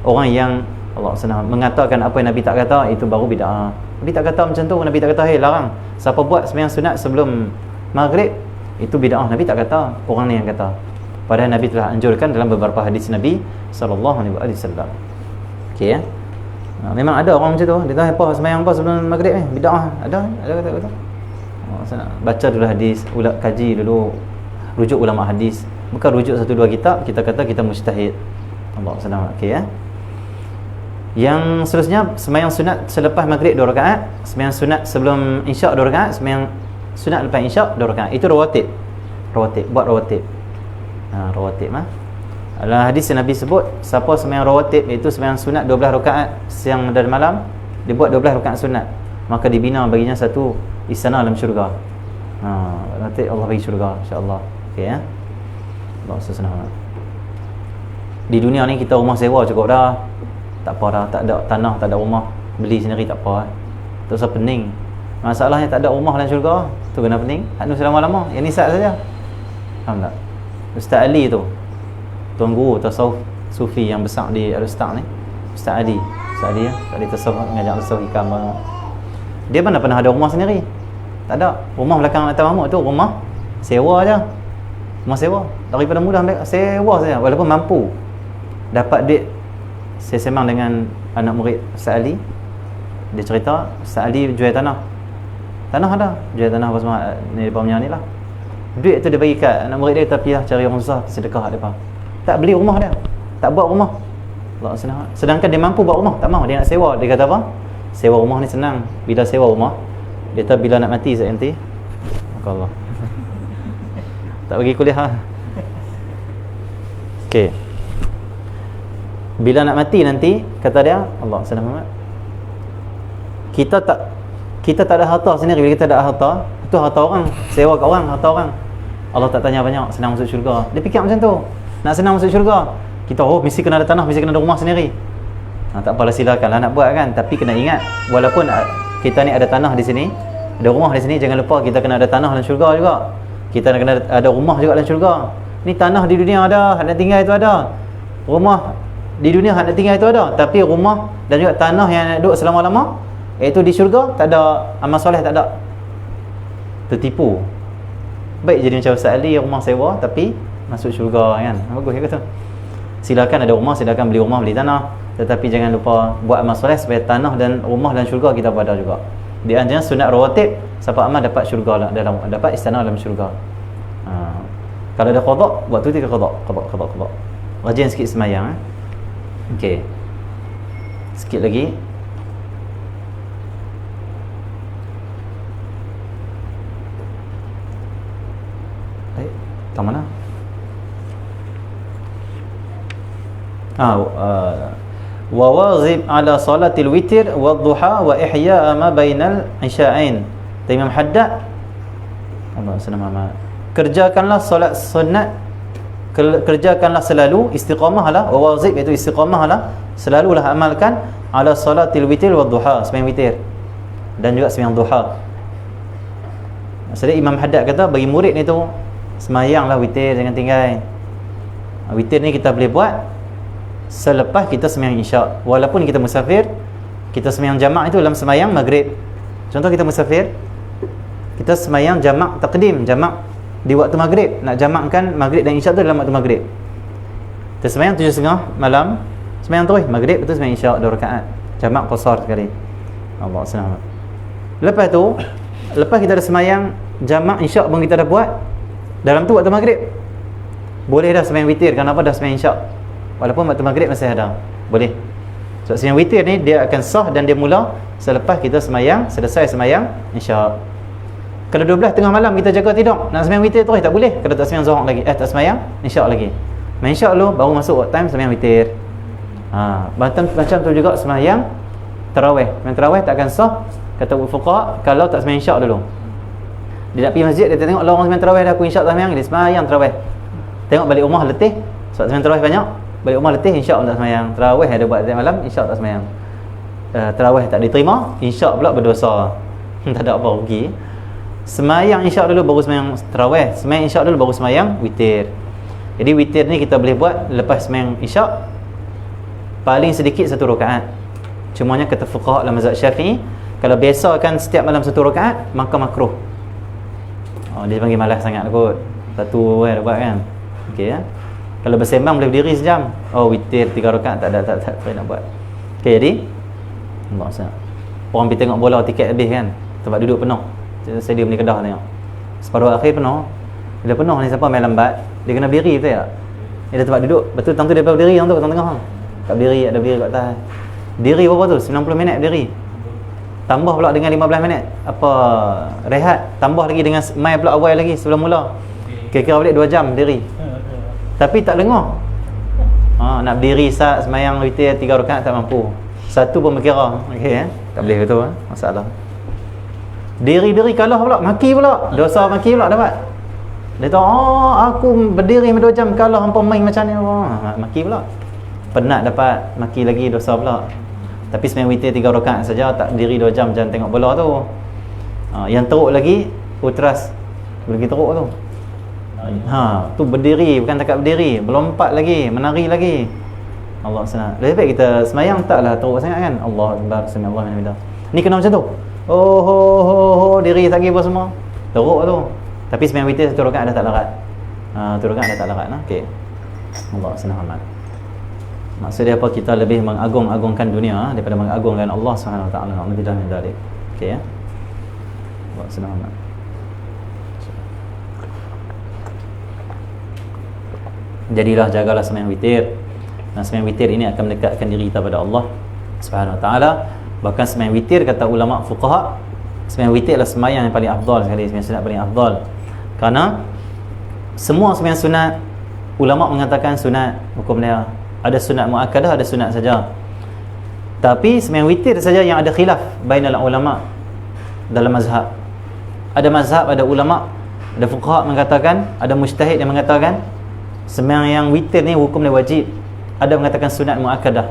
Orang yang Allah senang mengatakan apa yang Nabi tak kata, itu baru bid'ah. Nabi tak kata macam tu, Nabi tak kata larang siapa buat semayang sunat sebelum maghrib, itu bid'ah. Nabi tak kata, orang ni yang kata. Padahal Nabi telah anjurkan dalam beberapa hadis Nabi SAW. Okey, ya. Memang ada orang macam tu, dia tahu apa semayang apa sebelum maghrib ni, bid'ah. Ada kata. Baca dulu hadis, kaji dulu, rujuk ulama hadis. Bukan rujuk 1-2 kitab kita kata kita mujtahid. Allah senang. Okey, ya. Yang seterusnya, semayang sunat selepas maghrib 2 rakaat, semayang sunat sebelum isyak 2 rakaat, semayang sunat lepas isyak 2 rakaat. Itu rawatib. Buat rawatib. Rawatib Dalam hadis yang Nabi sebut, siapa semayang rawatib, iaitu semayang sunat 12 rakaat siang dan malam, dia buat 12 rakaat sunat, maka dibina baginya satu istana dalam syurga. Nanti Allah bagi syurga, insya-Allah. Okey, ya. Allah senang. Di dunia ni kita rumah sewa cukup dah. Tak apa dah, tak ada tanah, tak ada rumah, beli sendiri tak apa. Tak usah pening. Masalahnya tak ada rumah dalam syurga, tu kena pening. Anu selama-lama, yang nisat saja. Faham tak? Ustaz Ali tu, tuan guru tasawuf sufi yang besar di Al-Ustaz ni, Ustaz Ali ya, Ustaz Ali tasawuf, mengajar tasawuf hikam. Dia mana pernah ada rumah sendiri? Tak ada. Rumah belakang atas mamuk tu rumah sewa aja. Rumah sewa. Daripada mudah sewa saja, walaupun mampu dapat duit saya sembang dengan anak murid Ustaz Ali. Dia cerita Ustaz Ali jual tanah ada, jual tanah apa semua ni depan punya ni lah. Duit tu dia bagi kat anak murid dia, tapi lah cari orang susah sedekah depa. Tak beli rumah dia, tak buat rumah. Allah senang. Sedangkan dia mampu buat rumah, tak mau, dia nak sewa. Dia kata apa? Sewa rumah ni senang. Bila sewa rumah, dia kata bila nak mati saya nanti. Maka Allah. Tak bagi kuliah lah. Okey. Bila nak mati nanti, kata dia, Allah senang Muhammad. Kita tak ada harta sendiri. Bila kita ada harta, itu harta orang, sewa kat orang, harta orang. Allah tak tanya banyak, senang masuk syurga. Dia fikir macam tu. Nak senang masuk syurga, kita mesti kena ada tanah, mesti kena ada rumah sendiri. Tak apalah, silakanlah nak buat kan. Tapi kena ingat, walaupun kita ni ada tanah di sini, ada rumah di sini, jangan lupa kita kena ada tanah dalam syurga juga. Kita kena ada rumah juga dalam syurga. Ni tanah di dunia ada, hak nak tinggal itu ada. Rumah di dunia hak nak tinggal itu ada. Tapi rumah dan juga tanah yang nak duduk selama-lama, iaitu di syurga, tak ada amal soleh, tak ada. Tertipu. Baik jadi macam Ustaz Ali, rumah sewa tapi masuk syurga kan. Bagus ya kata. Silakan ada rumah, silakan beli rumah, beli tanah, tetapi jangan lupa buat amal soleh supaya tanah dan rumah dan syurga kita pada juga. Di antara sunat rawatib, siapa amal dapat syurga lah, dapat istana dalam syurga. Kalau ada qada, buat tu kita qada. Rajin sikit semayang. Okey. Sikit lagi. Kat mana? Wa wazib ala salatil witir wa duha wa ihya ma bainal isya'ain. Imam Haddad Allah senama, kerjakanlah solat sunat, kerjakanlah selalu, istiqamahlah, wa wazib iaitu istiqamahlah, selalulah amalkan ala salatil witir wa duha, sembahyang witir dan juga sembahyang duha. Maksudnya Imam Haddad kata bagi murid ni tu, semayanglah witir, jangan tinggal. Witir ni kita boleh buat selepas kita semayang isyak. Walaupun kita musafir, kita semayang jamak itu dalam semayang maghrib. Contoh kita musafir, kita semayang jamak taqdim, jamak di waktu maghrib. Nak jamakkan maghrib dan isyak tu dalam waktu maghrib. Kita semayang 7.30 malam, semayang terus maghrib, betul semayang isyak 2 rakaat, jamak qasar sekali. Allah senang. Lepas tu, lepas kita dah semayang jamak isyak pun kita dah buat, dalam tu waktu maghrib boleh dah semayang witir. Kenapa? Dah semayang isyak, walaupun waktu maghrib masih ada, boleh. Sebab semayang witir ni dia akan sah dan dia mula selepas kita semayang, selesai semayang isyak. Kalau 12 tengah malam kita jaga tidur, nak semayang witir terus tak boleh. Kalau tak semayang zuhur lagi, tak semayang isyak lagi, main isyak dulu baru masuk time semayang witir. Macam tu juga semayang tarawih. Semayang tarawih tak akan sah kata fuqaha kalau tak semayang isyak dulu. Dia nak pergi masjid, dia tengok orang semayang tarawih dah, aku isyak tak semayang, dia semayang tarawih. Tengok balik rumah letih, sebab semayang tarawih banyak, balik rumah letih, isyak tak semayang. Tarawih ada buat malam, isyak tak semayang. Tarawih tak diterima, isyak pula berdosa. Tak ada apa rugi. Semayang isyak dulu baru semayang tarawih, semayang isyak dulu baru semayang witir. Jadi witir ni kita boleh buat lepas semayang isyak paling sedikit 1 rakaat. Cumanya kata fuqaha dalam mazhab Syafi'i, kalau biasakan setiap malam 1 rakaat, maka makruh. Dia panggil malas sangat kot, satu dia buat kan. Okey ya. Kalau bersembang boleh berdiri sejam. Witir 3 rakaat tak nak buat. Okey, jadi Allah senang. Orang pergi tengok bola, tiket habis kan, tempat duduk penuh, stadium ni Kedah tengok, separuh akhir penuh. Bila penuh ni siapa main lambat, dia kena berdiri, betul tak? Dia ada tempat duduk, betul tang tu dia berdiri tang tu tengah-tengah. Tak berdiri, ada berdiri kat atas. Diri berapa tu? 90 minit berdiri. Tambah pula dengan 15 minit apa rehat, tambah lagi dengan mai pula awal lagi sebelum mula. Kira-kira balik 2 jam berdiri. Tapi tak lengah. Nak berdiri saat semayang witir 3 rakaat tak mampu. Satu pun berkira. Okey tak boleh betul masalah. Diri kalah pula, maki pula. Dosa maki pula dapat. Dia tahu aku berdiri 2 jam kalah hangpa main macam ni. Maki pula. Penat dapat, maki lagi dosa pula. Tapi semayang witir 3 rakaat saja, tak berdiri 2 jam jangan tengok bola tu. Yang teruk lagi utras. Lagi teruk tu. Tu berdiri, bukan takat berdiri, melompat lagi, menari lagi. Allah senang. Lebih baik kita semayang taklah teruk sangat kan. Allah Akbar, Bismillah, Alhamdulillah. Ni kena macam tu. Diri tak kira semua. Teruk tu. Tapi semayang witir 1 rakaat dah tak larat. 1 rakaat dah tak larat lah. Okey. Allah senang amat. Maksudnya apa? Kita lebih mengagung-agungkan dunia daripada mengagungkan Allah Subhanahu Wa Taala. Alhamdulillah min dzalik. Okey ya. Buat senang amat. Jadilah jagalah sembahyang witir. Dan sembahyang witir ini akan mendekatkan diri kita pada Allah Subhanahu Wa Taala. Bahkan sembahyang witir kata ulama fuqaha, sembahyang witir adalah sembahyang yang paling afdal sekali, sembahyang sunat paling afdal. Kerana semua sembahyang sunat ulama mengatakan sunat hukum dia. Ada sunat muakkadah, ada sunat saja. Tapi sembahyang witir saja yang ada khilaf bainal ulama dalam mazhab. Ada mazhab, ada ulama, ada fuqaha mengatakan, ada mujtahid yang mengatakan sembahyang witir ni hukum dia wajib. Ada mengatakan sunat muakkadah.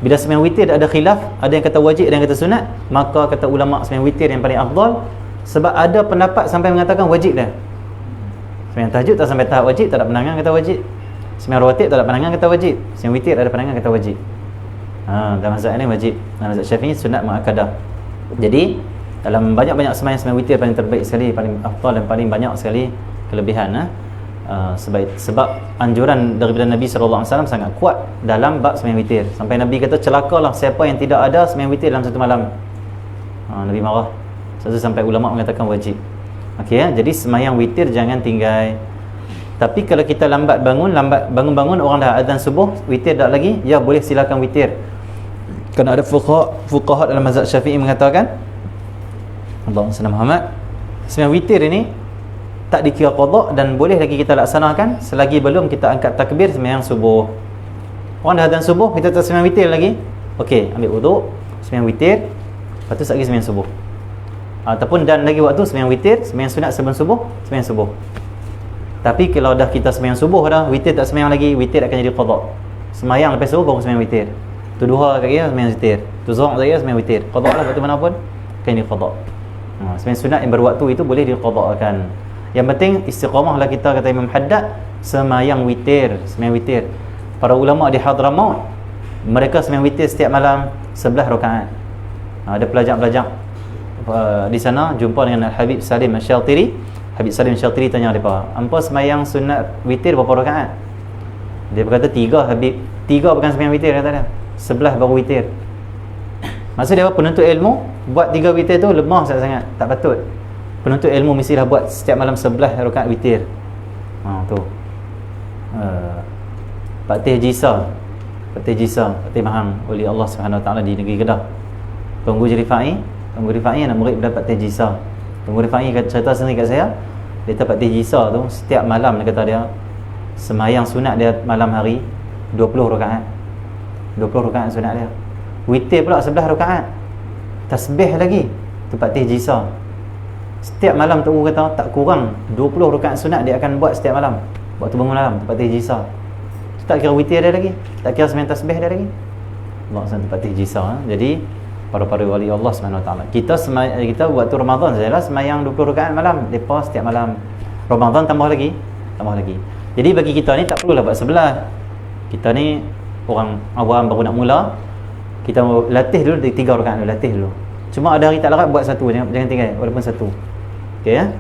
Bila sembahyang witir ada khilaf, ada yang kata wajib, ada yang kata sunat, maka kata ulama sembahyang witir yang paling afdal. Sebab ada pendapat sampai mengatakan wajib dah. Sembahyang tahajud tak sampai tahap wajib, tak ada pandangan kata wajib. Sembahyang rawatib tak ada pandangan kata wajib. Sembahyang witir ada pandangan kata wajib. Dalam mazhab ini wajib. Dalam mazhab Syafi'i sunat muakkadah. Jadi dalam banyak-banyak sembahyang witir paling terbaik sekali, paling afdal dan paling banyak sekali kelebihan. Sebab anjuran daripada Nabi SAW sangat kuat dalam bab sembahyang witir. Sampai Nabi kata celakalah siapa yang tidak ada sembahyang witir dalam satu malam. Nabi marah. Sampai ulama mengatakan wajib. Okey ya, jadi sembahyang witir jangan tinggal. Tapi kalau kita lambat bangun orang dah azan subuh, witir tak lagi, ya boleh silakan witir. Kerana ada fuqaha dalam mazhab Syafi'i mengatakan, Allahumma salli Muhammad, sembahyang witir ini tak dikira qada dan boleh lagi kita laksanakan selagi belum kita angkat takbir sembahyang subuh. Orang dah azan subuh, kita tak sembahyang witir lagi. Okey, ambil wuduk, sembahyang witir, lepas tu lagi sembahyang subuh. Ataupun dan lagi waktu sembahyang witir, sembahyang sunat sebelum subuh, sembahyang subuh. Tapi kalau dah kita sembahyang subuh dah, witir tak sembahyang lagi, witir akan jadi qada. Sembahyang lepas subuh baru sembahyang witir. Tu duha kat kira sembahyang witir. Tu zuhur kat kira sembahyang witir. Qada lah waktu mana pun akan jadi qada. Sembahyang sunat yang berwaktu itu boleh diqada'kan. Yang penting istiqamahlah kita, kata Imam Haddad, sembahyang witir, sembahyang witir. Para ulama di Hadramaut mereka sembahyang witir setiap malam 11 rakaat. Ada pelajar-pelajar di sana jumpa dengan Habib Salim Al-Syatiri. Habib Salim Al-Syatiri tanya mereka, "Hampa sembahyang sunat witir berapa rakaat?" Dia berkata 3 Habib. 3 bukan sembahyang witir kata dia. 11 baru witir. Maksud dia apa? Penuntut ilmu buat 3 witir tu lemah sangat, tak patut. Penuntut ilmu mestilah buat setiap malam 11 rakaat witir. Tu. Patih Jisa, Patih Mahang oleh Allah Subhanahu Wa Taala di negeri Kedah. Tunggu Rifai anak murid mendapat Patih Jisa. Tunggu Rifai cerita sendiri kat saya, dia dapat Patih Jisa tu setiap malam dia kata dia sembahyang sunat dia malam hari 20 rakaat. 20 rakaat sunat dia. Witir pula 11 rakaat. Tasbih lagi. Tu Patih Jisa. Setiap malam tu kata tak kurang 20 rakaat sunat dia akan buat setiap malam. Waktu bangun malam tu Patih Jisa. Tak kira witir dia lagi, tak kira sembahyang tasbih dia lagi. Allah SWT Patih Jisa. Jadi para wali Allah Subhanahu Wa Taala, kita waktu Ramadan sajalah sembahyang 20 rakaat malam, depa setiap malam. Ramadan tambah lagi. Jadi bagi kita ni tak perlulah buat sebelah. Kita ni orang awam baru nak mula, kita latih dulu 3 rakaat dulu, latih dulu. Cuma ada hari tak larat buat 1, jangan tinggal walaupun 1. Okey ya.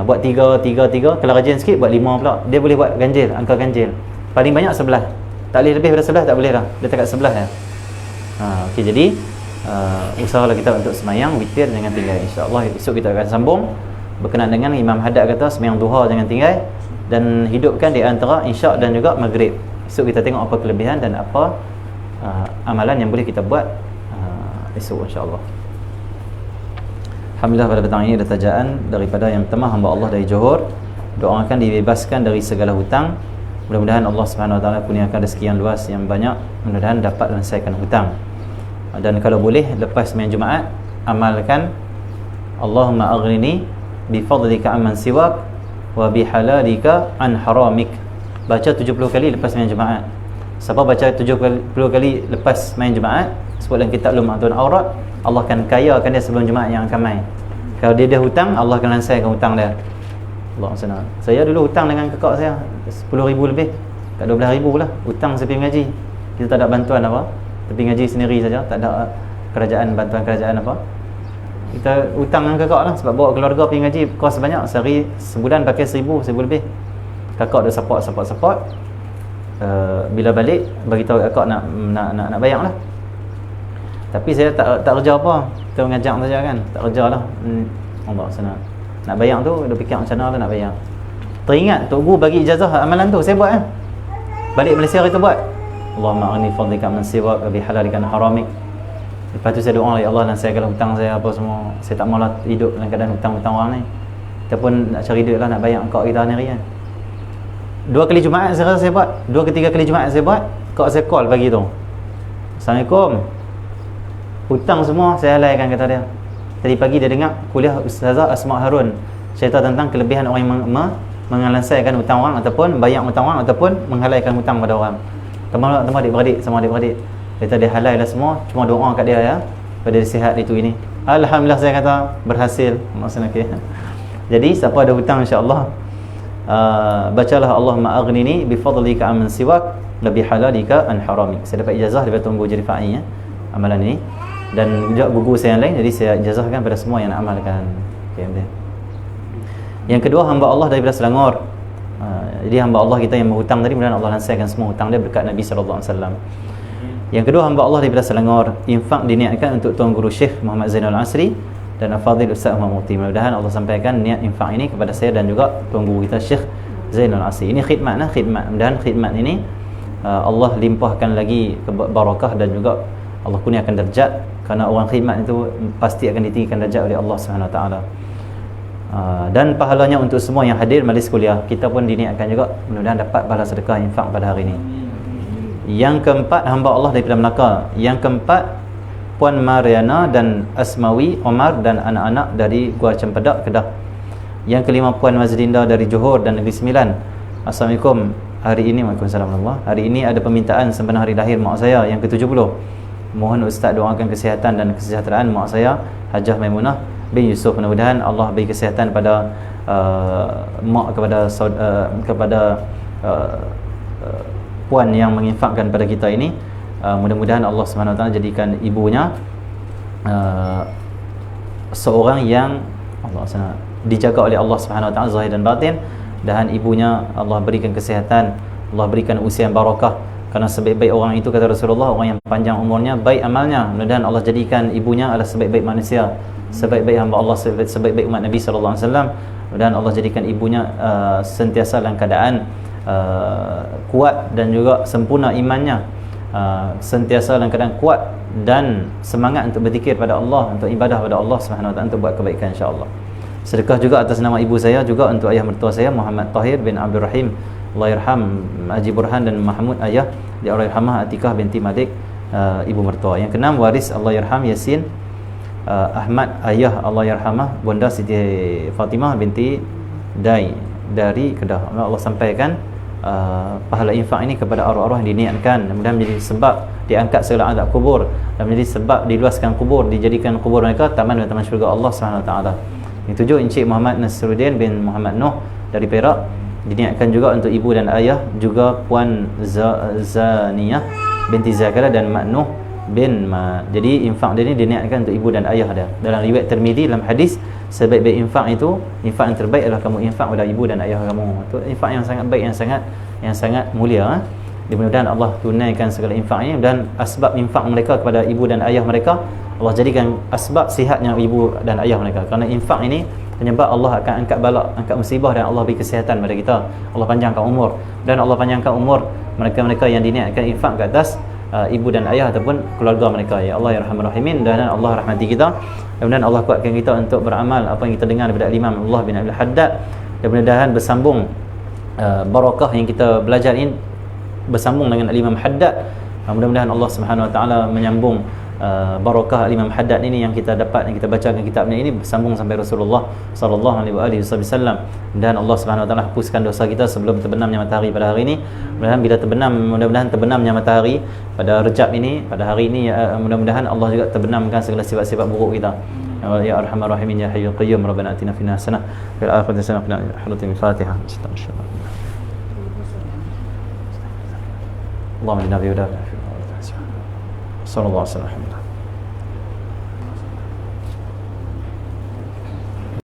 Buat 3, kalau rajin sikit buat 5 pula. Dia boleh buat ganjil, angka ganjil. Paling banyak 11. Tak boleh lebih daripada 11, tak boleh dah. Dia takat 11 ya. Okey, jadi usahalah kita untuk sembahyang witir jangan tinggal. Insya-Allah esok kita akan sambung berkenaan dengan Imam Haddad kata sembahyang duha jangan tinggal dan hidupkan di antara isyak dan juga maghrib. Esok kita tengok apa kelebihan dan apa amalan yang boleh kita buat esok insya-Allah. Alhamdulillah pada petang ini ada tajaan daripada yang pertama hamba Allah dari Johor, doakan dibebaskan dari segala hutang. Mudah-mudahan Allah Subhanahu Wa Taala kurniakan rezeki yang luas yang banyak, mudah-mudahan dapat menyelesaikan hutang. Dan kalau boleh lepas sembahyang Jumaat amalkan Allahumma aghnini bi fadlika amman siwak wa bi halalika an haramik. Baca 70 kali lepas sembahyang Jumaat. Siapa baca 70 kali lepas sembahyang Jumaat sebut dalam kitab Lumatul Aurat, Allah akan kayakan dia sebelum Jumaat yang akan mai. Kalau dia ada hutang, Allah akan lansaikan hutang dia. Allah SWT. Saya dulu hutang dengan kakak saya 10,000 lebih, kat 12,000 lah hutang saya pergi ngaji. Kita tak ada bantuan apa, tapi ngaji sendiri saja, tak ada bantuan kerajaan apa. Kita hutang dengan kakak lah sebab bawa keluarga pergi ngaji, kos banyak, sehari sebulan pakai 1,000 lebih. Kakak dia support. bila balik bagi tahu akak nak bayar lah. Tapi saya tak kerja apa, kita mengajak saja kan, tak kerja lah. Allah sana nak bayar tu, dia fikir macam mana lah nak bayar. Teringat Tok Guru bagi ijazah amalan tu, saya buat kan. Balik Malaysia kita buat. Allahumma aghni fadlika min siwak bi halalika an haramik. Lepas tu saya doa, ya Allah, lancarkan hutang saya apa semua. Saya tak maulah hidup dalam keadaan hutang-hutang orang ni. Kita pun nak cari duit lah, nak bayar kau kita ni kan. 2 kali Jumaat saya rasa saya buat. 2 ke 3 kali Jumaat saya buat. Kau saya call pagi tu. Assalamualaikum. Hutang semua saya halaikan, kata dia. Tadi pagi dia dengar kuliah Ustazah Asma Harun cerita tentang kelebihan orang yang mengalansaikan hutang orang ataupun bayar hutang orang ataupun menghalaikan hutang pada orang. Teman-teman adik-beradik, sama adik-beradik. Dia dia halal lah semua, cuma doa kat dia ya, pada dia sihat itu ini. Alhamdulillah saya kata berhasil. Maksudnya okay. Jadi siapa ada hutang insya-Allah, bacalah Allahumma aghnini bi fadlika amman siwak lebih halalika an haramik. Saya dapat ijazah daripada Tuan Guru Jerifa'i ya, amalan ini, dan juga guru saya yang lain, jadi saya ijazahkan pada semua yang nak amalkan. Okay, yang kedua, hamba Allah daripada Selangor. Jadi hamba Allah kita yang berhutang tadi, mudah-mudahan Allah lancarkan semua hutang dia berkat Nabi sallallahu alaihi wasallam. Yang kedua, hamba Allah daripada Selangor, infak diniatkan untuk Tuan Guru Syekh Muhammad Zainal Asri dan Al-Fadhil Ustaz Muhammad Mufti. Mudah-mudahan Allah sampaikan niat infak ini kepada saya dan juga Tuan Guru kita Syekh Zainal Asri. Ini khidmat. Mudah-mudahan khidmat ini Allah limpahkan lagi barakah dan juga Allah kurniakan darjat, kerana orang khidmat itu pasti akan ditinggikan darjat oleh Allah Subhanahu Wa Taala. Dan pahalanya untuk semua yang hadir majlis kuliah, kita pun diniatkan juga mudah-mudahan dapat pahala sedekah infak pada hari ini. Yang keempat, hamba Allah daripada Melaka. Yang keempat, Puan Mariana dan Asmawi Omar dan anak-anak dari Gua Cempedak, Kedah. Yang kelima, Puan Mazlinda dari Johor dan Negeri Sembilan. Assalamualaikum. Hari ini, Waalaikumsalam warahmatullahi. Hari ini ada permintaan sempena hari lahir mak saya yang ke-70. Mohon Ustaz doakan kesihatan dan kesejahteraan mak saya, Hajah Maimunah bin Yusuf. Mudah-mudahan Allah beri kesihatan pada mak, kepada puan yang menginfakkan pada kita ini. Mudah-mudahan Allah Subhanahu Wa Taala jadikan ibunya seorang yang Allah dijaga oleh Allah Subhanahu Wa Taala zahir dan batin, dan ibunya Allah berikan kesihatan, Allah berikan usia yang barakah. Kerana sebaik-baik orang itu, kata Rasulullah, orang yang panjang umurnya, baik amalnya. Mudah-mudahan Allah jadikan ibunya adalah sebaik-baik manusia, sebaik-baik hamba Allah, sebaik-baik umat Nabi sallallahu alaihi wasallam. Mudah-mudahan Allah jadikan ibunya sentiasa dalam keadaan kuat dan juga sempurna imannya, sentiasa dalam keadaan kuat dan semangat untuk berzikir pada Allah, untuk ibadah pada Allah Subhanahu Wa Taala, untuk buat kebaikan insya-Allah. Sedekah juga atas nama ibu saya, juga untuk ayah mertua saya Muhammad Tahir bin Abdul Rahim, Allah yarham, Haji Burhan dan Mahmud ayah, di Allah yarhamah Atikah binti Malik, ibu mertua. Yang keenam, waris Allah yarham Yasin Ahmad ayah, Allah yarhamah Bunda Siti Fatimah binti Dai dari Kedah. Allah sampaikan pahala infak ini kepada arwah-arwah yang diniatkan, kemudian menjadi sebab diangkat segala azab kubur, dan menjadi sebab diluaskan kubur, dijadikan kubur mereka taman dan taman syurga Allah Subhanahu Wa Taala. Yang tujuh, Encik Muhammad Nasruddin bin Muhammad Noh dari Perak, diniatkan juga untuk ibu dan ayah, juga Puan Zaniyah binti Zakaria dan Mak Noh bin Jadi infak dia ni diniatkan untuk ibu dan ayah dia. Dalam riwayat Tirmizi, dalam hadis, sebaik-baik infak itu, infak yang terbaik adalah kamu infak pada ibu dan ayah kamu. Itu infak yang sangat baik, yang sangat mulia. Mudah-mudahan Allah tunaikan segala infak ini, dan asbab infak mereka kepada ibu dan ayah mereka, Allah jadikan asbab sihatnya ibu dan ayah mereka. Kerana infak ini penyebab Allah akan angkat bala, angkat musibah, dan Allah beri kesihatan pada kita. Allah panjangkan umur, dan Allah panjangkan umur mereka-mereka yang diniatkan infak ke atas ibu dan ayah ataupun keluarga mereka. Ya Allah ya Rahman Rahimin, dan Allah rahmati kita. Mudah-mudahan Allah kuatkan kita untuk beramal apa yang kita dengar daripada Imam Allah bin Abdul Haddad, dan mudah-mudahan bersambung barakah yang kita belajar ini bersambung dengan Imam Haddad. Mudah-mudahan Allah Subhanahu Wa Taala menyambung barakah Imam Haddad ini yang kita dapat, yang kita bacakan kitabnya ini, bersambung sampai Rasulullah sallallahu alaihi wasallam. Dan Allah Subhanahu Wa Taala hapuskan dosa kita sebelum terbenamnya matahari pada hari ini. Mudah-mudahan terbenamnya matahari pada Rejab ini, pada hari ini, mudah-mudahan Allah juga terbenamkan segala sifat-sifat buruk kita. Ya Arhamar Rahimin ya Hayyul Qayyum, Rabbana atina fid dunya hasanah wa fil akhirati hasanah wa qina adzabannar. Fatihah. Allahumma inna bi'udaka sallallahu alaihi wasallam.